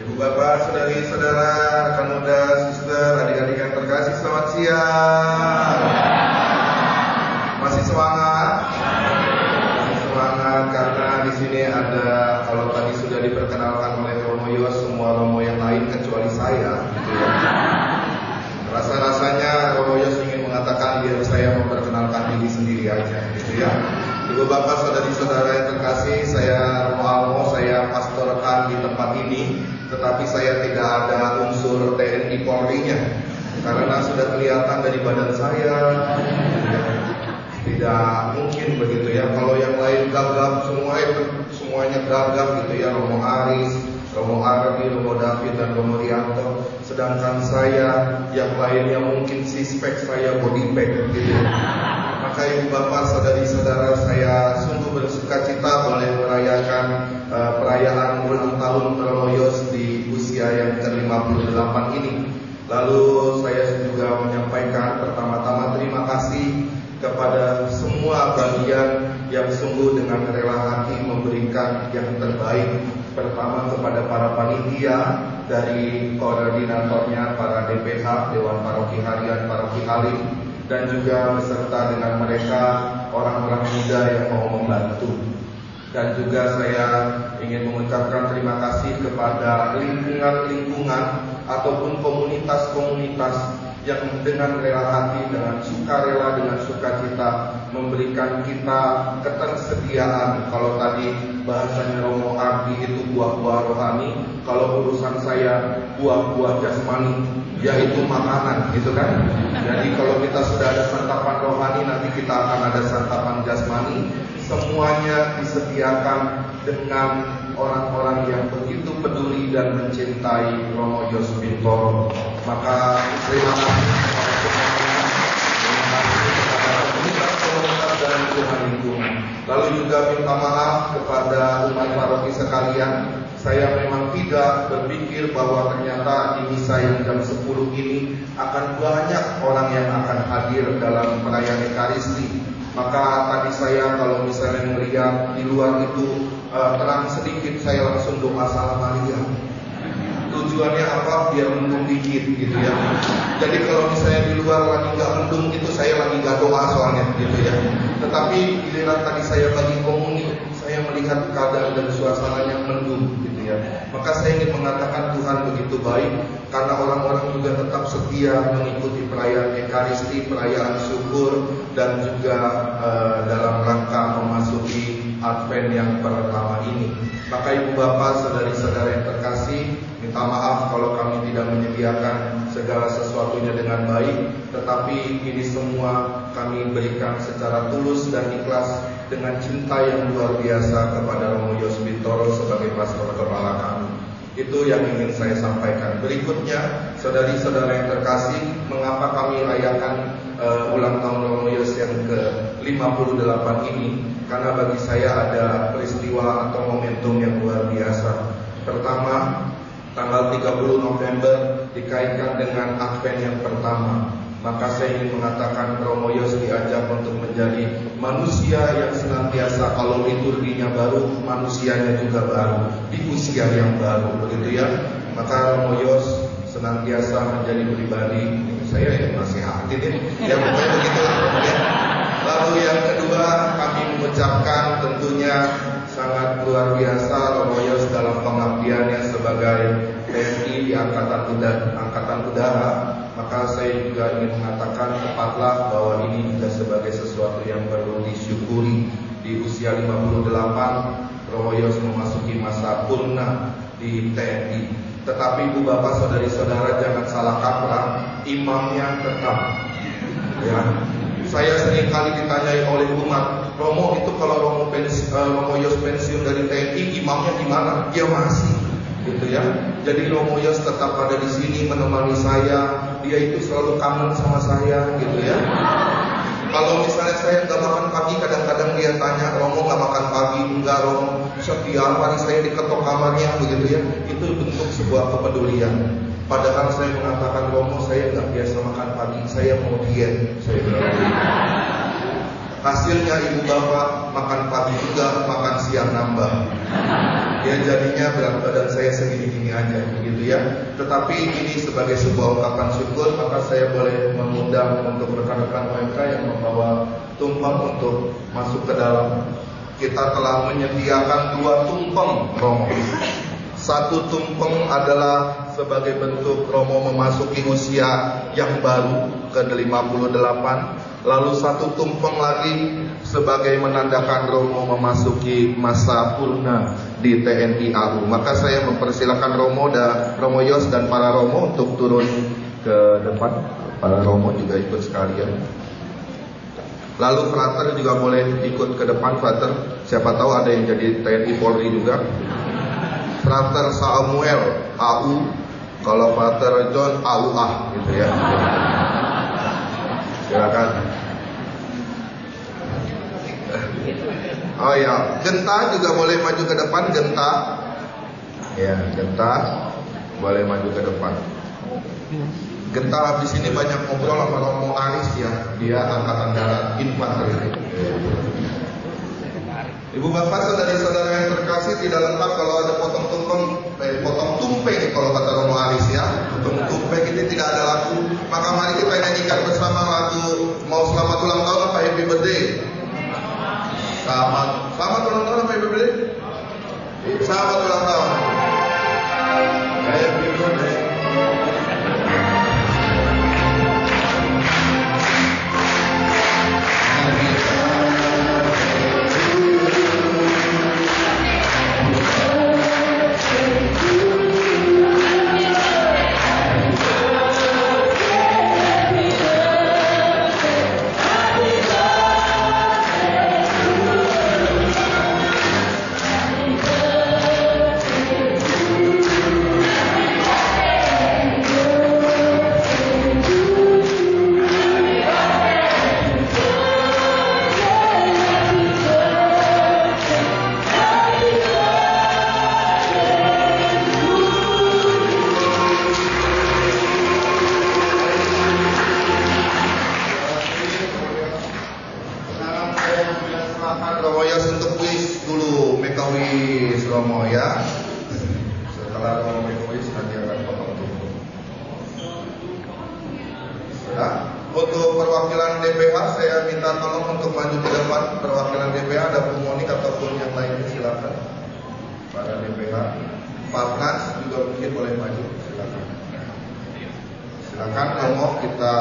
Ibu bapak, saudari-saudara, rekan muda, suster, adik-adik yang terkasih, selamat siang. Masih semangat? Masih semangat karena di sini ada, kalau tadi sudah diperkenalkan gitu ya. Ibu bapak saudari-saudara yang terkasih, saya Romo, saya pastorkan di tempat ini, tetapi saya tidak ada unsur TNI Polri-nya karena sudah kelihatan dari badan saya. Tidak mungkin begitu ya. Kalau yang lain gagap semuanya gagap gitu ya, Romo Aris, Romo Ardi, Romo David, dan Romo Rianto. Sedangkan saya yang lainnya mungkin sispek, saya body bag gitu. Maka ibu bapak saudari-saudara, saya sungguh bersuka cita boleh merayakan perayaan ulang tahun Romo Yos di usia yang ke-58 ini. Lalu saya juga menyampaikan pertama-tama terima kasih kepada semua bagian yang sungguh dengan rela hati memberikan yang terbaik. Pertama kepada para panitia, dari koordinatornya, para DPH, Dewan Paroki Harian, Paroki Halim, dan juga beserta dengan mereka orang-orang muda yang mau membantu. Dan juga saya ingin mengucapkan terima kasih kepada lingkungan-lingkungan ataupun komunitas-komunitas yang dengan rela hati, dengan sukarela, dengan sukacita memberikan kita ketersediaan. Kalau tadi bahasanya Romo Ardi itu buah-buah rohani, kalau urusan saya buah-buah jasmani, yaitu makanan, gitu kan? Jadi kalau kita sudah ada santapan rohani, nanti kita akan ada santapan jasmani. Semuanya disediakan dengan orang-orang yang begitu peduli dan mencintai Romo Yos Bintoro. Maka terima kasih kepada semuanya, terima kasih kepada komunitas-komunitas dan lingkungan. Lalu juga minta maaf kepada umat paroki sekalian. Saya memang tidak berpikir bahwa ternyata di misa yang jam 10 ini akan banyak orang yang akan hadir dalam perayaan Ekaristi. Maka tadi saya kalau misalnya melihat di luar itu terang sedikit, saya langsung doa Salam Maria. Tujuannya apa? Biar mendung dikit gitu ya. Jadi kalau misalnya di luar lagi nggak mendung itu, saya lagi nggak doa soalnya gitu ya. Tetapi giliran tadi saya bagi komuni, saya melihat keadaan dan suasananya mendung gitu ya. Maka saya ingin mengatakan Tuhan begitu baik, karena orang-orang juga tetap setia mengikuti perayaan Ekaristi, perayaan syukur, dan juga dalam rangka memasuki Advent yang pertama ini. Maka ibu bapak, saudari-saudara yang terkasih, minta maaf kalau kami tidak menyediakan segala sesuatunya dengan baik, tetapi ini semua kami berikan secara tulus dan ikhlas dengan cinta yang luar biasa kepada Romo Yos Bintoro sebagai pastor kepala kami. Itu yang ingin saya sampaikan. Berikutnya, saudari-saudara yang terkasih, mengapa kami rayakan ulang tahun Romo Yos yang ke-58 ini? Karena bagi saya ada peristiwa atau momentum yang luar biasa. Pertama, tanggal 30 November dikaitkan dengan Advent yang pertama. Maka saya ingin mengatakan Romo Yos diajak untuk menjadi manusia yang senantiasa, kalau liturginya baru, manusianya juga baru di usia yang baru, begitu ya. Maka Romo Yos senantiasa menjadi pribadi, saya yang nasihatin ya pokoknya begitu ya. Lalu yang kedua, kami mengucapkan tentunya sangat luar biasa Romo Yos dalam pengabdiannya sebagai TNI di Angkatan Udara. Maka saya juga ingin mengatakan tepatlah bahwa ini juga sebagai sesuatu yang perlu disyukuri. Di usia 58, Romo Yos memasuki masa purna di TNI. Tetapi ibu bapak saudari-saudara jangan salah kaprah, imamnya tetap ya. Saya sering kali ditanyai oleh umat, Romo itu kalau Romo Yos pensiun dari TNI, imamnya di mana? Ya masih, gitu ya. Jadi Romo Yos tetap ada di sini menemani saya. Dia itu selalu kangen sama saya, gitu ya. Kalau misalnya saya nggak makan pagi, kadang-kadang dia tanya, Romo nggak makan pagi? Enggak Romo, setiap hari saya diketok kamarnya, begitu ya. Itu bentuk sebuah kepedulian. Padahal saya mengatakan, Romo saya nggak biasa makan pagi, saya mau diet. Saya bilang. Hasilnya ibu bapak makan pagi juga, makan siang nambah. Ya jadinya berat badan saya segini-gini aja, begitu ya. Tetapi ini sebagai sebuah ungkapan syukur, maka saya boleh mengundang untuk rekan-rekan OMK yang membawa tumpeng untuk masuk ke dalam. Kita telah menyediakan 2 tumpeng Romo. 1 tumpeng adalah sebagai bentuk Romo memasuki usia yang baru ke-58. Lalu 1 tumpeng lagi sebagai menandakan Romo memasuki masa purna di TNI AU. Maka saya mempersilahkan Romo Yos dan para Romo untuk turun ke depan. Para Romo juga ikut sekalian. Lalu frater juga boleh ikut ke depan, frater. Siapa tahu ada yang jadi TNI Polri juga. Frater Samuel AU, kalau frater John AUA gitu ya. Silakan. Oh ya, Genta juga boleh maju ke depan, Genta. Ya, Genta boleh maju ke depan. Genta habis ini banyak ngobrol sama Romo Aris ya, dia angkatan darat infanteri. Ibu bapak saudari-saudara yang terkasih, tidak lengkap kalau ada potong tumpeng kalau kata Romo Aris ya. Potong tumpeng ini tidak ada lagu. Maka mari kita nyanyikan bersama lagu mau selamat ulang tahun apa happy birthday. Selamat ulang tahun apa happy birthday? Selamat ulang tahun. Happy birthday. Untuk perwakilan DPH saya minta tolong untuk maju ke depan. Perwakilan DPH ada Bu Monik ataupun yang lainnya silakan. Para DPH, Partnas juga mungkin boleh maju, silakan. Silakan Romo kita.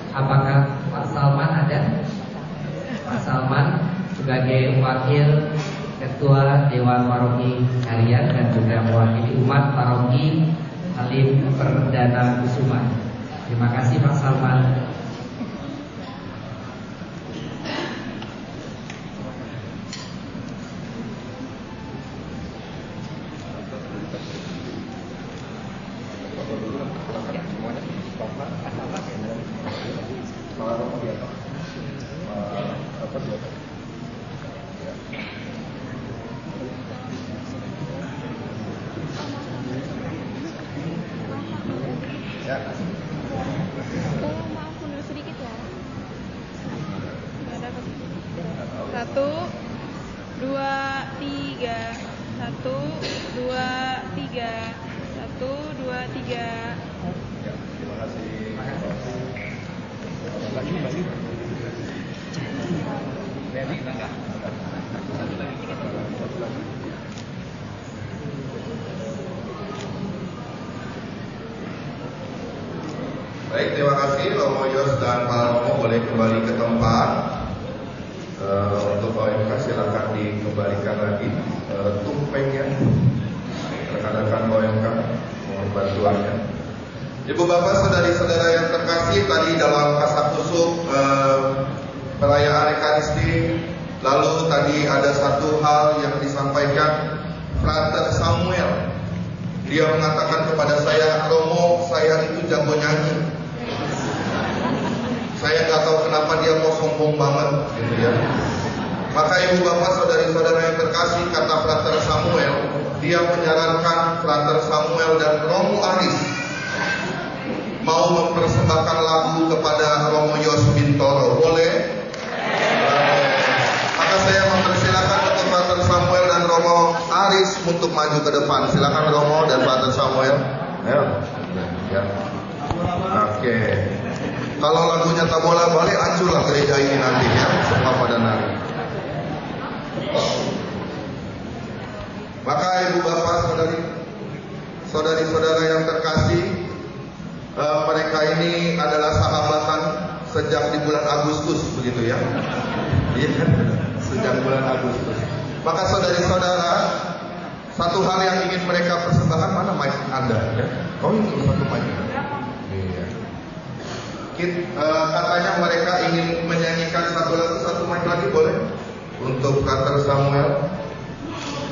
Apakah Pak Salman ada? Pak Salman sebagai wakil Ketua Dewan Paroki Harian dan juga mewakili umat Paroki Halim Perdana Kusuma. Terima kasih Pak Salman. Tolong maaf mundur sedikit ya. 1, 2, 3. 1, 2, 3. 1, 2, 3. Ya, terima kasih. Baik, terima kasih Romo Yos dan Pak Romo boleh kembali ke tempat. Untuk OMK silakan dikembalikan lagi tumpengnya. Rekan-rekan OMK mohon bantuannya. Ibu bapak saudari-saudara yang terkasih, tadi dalam kasakusuk perayaan Ekaristi, lalu tadi ada satu hal yang disampaikan Frater Samuel. Dia mengatakan kepada saya, Romo, saya itu jago nyanyi. Saya nggak tahu kenapa dia kok sombong banget, gitu ya. Maka ibu bapak saudari-saudara yang terkasih, kata Frater Samuel, dia menyarankan Frater Samuel dan Romo Aris mau mempersembahkan lagu kepada Romo Yos Bintoro. Boleh? Maka saya mempersilakan untuk Frater Samuel dan Romo Aris untuk maju ke depan. Silakan Romo dan Frater Samuel. Ayo. Ya. Oke. Kalau lagunya tak bola balik, hancurlah gereja ini nanti ya. Semua pada nari. Maka ibu bapak saudari-saudara yang terkasih, mereka ini adalah sahabatan sejak di bulan Agustus, begitu ya. Iya, sejak bulan Agustus. Maka saudari-saudara, satu hal yang ingin mereka persembahkan, mana mic Anda? Ya? Oh ini satu mic. Iya. Katanya mereka ingin menyanyikan satu lagu, satu mic lagi boleh? Untuk Frater Samuel.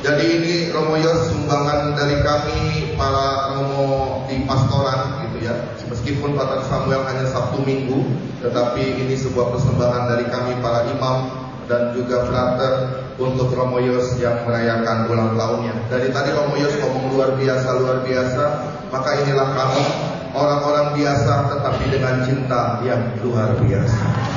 Jadi ini Romo Yos sumbangan dari kami para Romo di pastoran gitu ya. Meskipun Frater Samuel hanya Sabtu Minggu, tetapi ini sebuah persembahan dari kami para imam dan juga Frater untuk Romo Yos yang merayakan ulang tahunnya. Dari tadi Romo Yos ngomong luar biasa, maka inilah kami, orang-orang biasa tetapi dengan cinta yang luar biasa.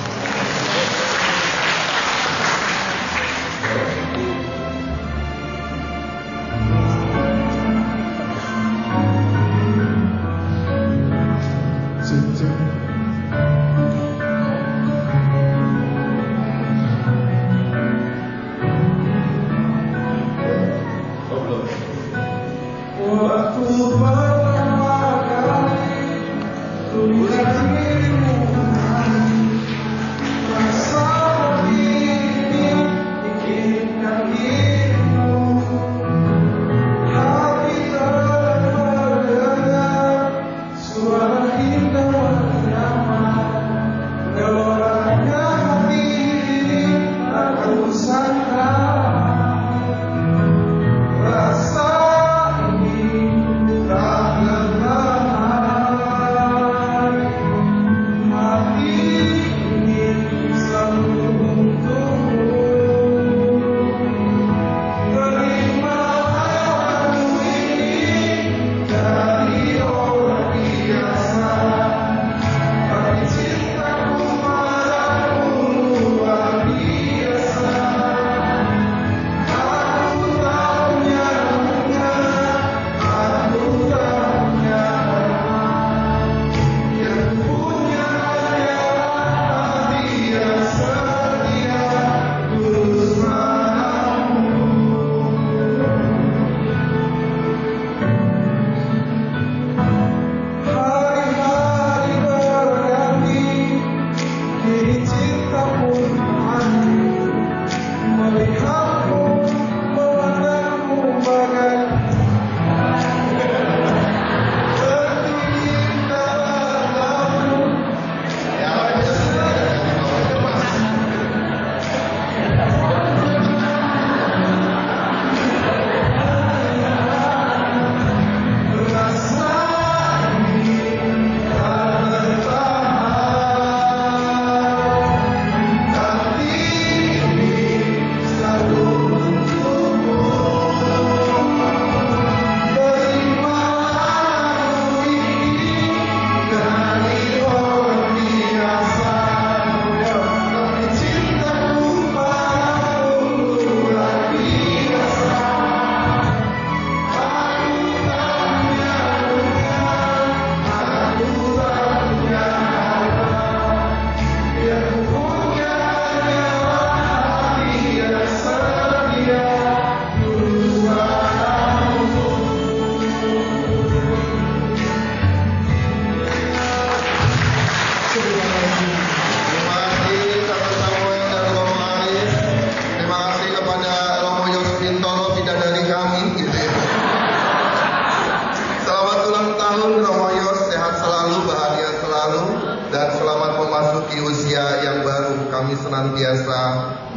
senantiasa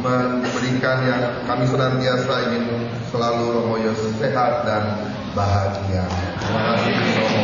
memberikan yang kami senantiasa ingin selalu Romo Yos sehat dan bahagia. Terima kasih Romo.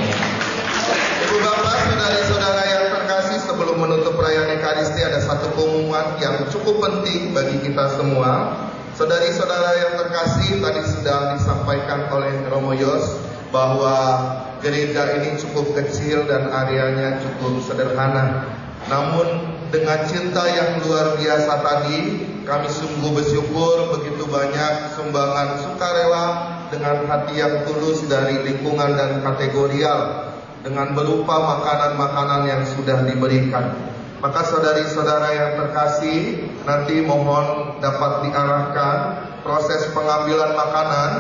Ibu bapak, saudari-saudara yang terkasih, sebelum menutup perayaan Ekaristi ada satu pengumuman yang cukup penting bagi kita semua. Saudari-saudara yang terkasih, tadi sudah disampaikan oleh Romo Yos bahwa gereja ini cukup kecil dan areanya cukup sederhana. Namun dengan cinta yang luar biasa tadi, kami sungguh bersyukur begitu banyak sumbangan sukarela dengan hati yang tulus dari lingkungan dan kategorial, dengan berupa makanan-makanan yang sudah diberikan. Maka saudari-saudara yang terkasih, nanti mohon dapat diarahkan proses pengambilan makanan.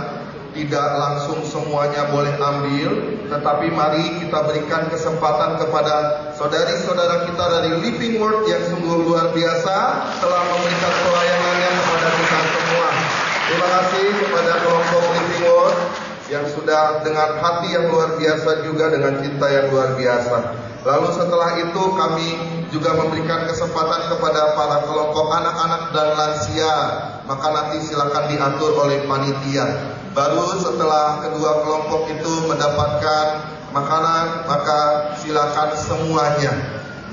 Tidak langsung semuanya boleh ambil, tetapi mari kita berikan kesempatan kepada saudari-saudara kita dari Living Word yang sungguh luar biasa telah memberikan pelayanannya kepada kita semua. Terima kasih kepada kelompok Living Word yang sudah dengan hati yang luar biasa juga dengan cinta yang luar biasa. Lalu setelah itu kami juga memberikan kesempatan kepada para kelompok anak-anak dan lansia. Maka nanti silakan diatur oleh panitia. Baru setelah kedua kelompok itu mendapatkan makanan, maka silakan semuanya.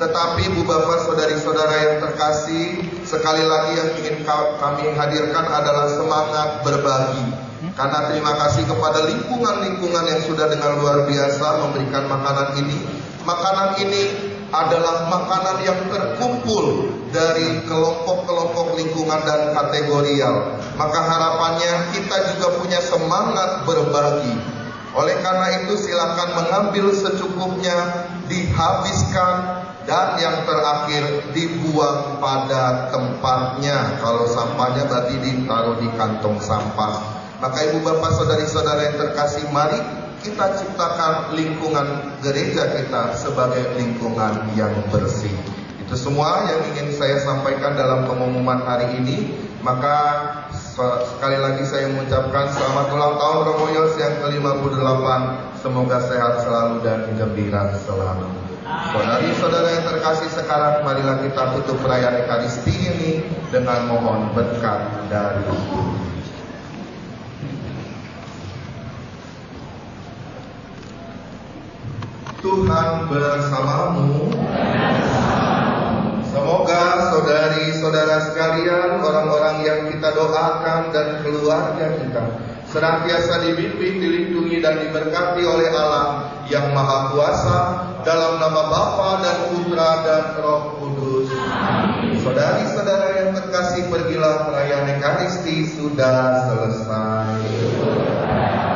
Tetapi Ibu Bapak, saudari-saudara yang terkasih, sekali lagi yang ingin kami hadirkan adalah semangat berbagi. Karena terima kasih kepada lingkungan-lingkungan yang sudah dengan luar biasa memberikan makanan ini. Makanan ini adalah makanan yang terkumpul dari kelompok-kelompok lingkungan dan kategorial. Maka harapannya kita juga punya semangat berbagi. Oleh karena itu silakan mengambil secukupnya, dihabiskan, dan yang terakhir dibuang pada tempatnya. Kalau sampahnya berarti ditaruh di kantong sampah. Maka Ibu Bapak, saudari-saudara yang terkasih, mari kita ciptakan lingkungan gereja kita sebagai lingkungan yang bersih. Itu semua yang ingin saya sampaikan dalam pengumuman hari ini. Maka sekali lagi saya mengucapkan selamat ulang tahun Romo Yos yang ke-58. Semoga sehat selalu dan gembira selalu. Saudari-saudara yang terkasih, sekarang marilah kita tutup perayaan Ekaristi ini dengan mohon berkat dari Tuhan bersamamu. Semoga saudari-saudara sekalian, orang-orang yang kita doakan dan keluarga kita senantiasa dibimbing, dilindungi dan diberkati oleh Allah yang Maha Kuasa, dalam nama Bapa dan Putra dan Roh Kudus. Saudari-saudara yang terkasih, pergilah, perayaan Ekaristi sudah selesai. Hallelujah.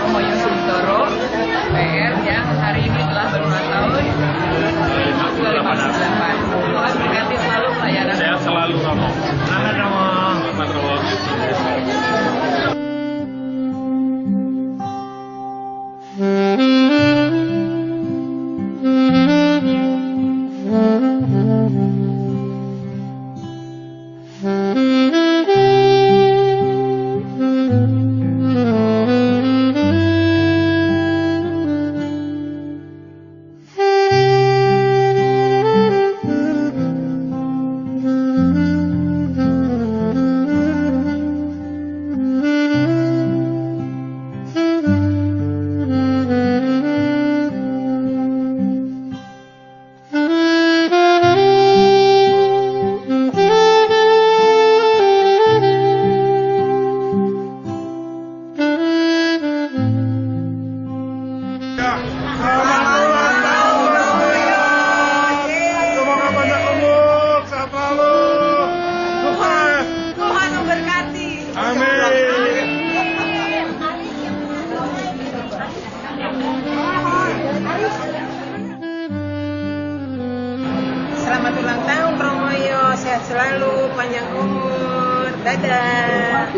Romo Yos Bintoro PR yang hari ini telah berulang tahun ke 58. Tuhan berkati selalu pelayanan. Sehat selalu Romo. Selamat Romo. Selamat Romo. Selamat ulang tahun Romo Yos, sehat selalu, panjang umur, dadah.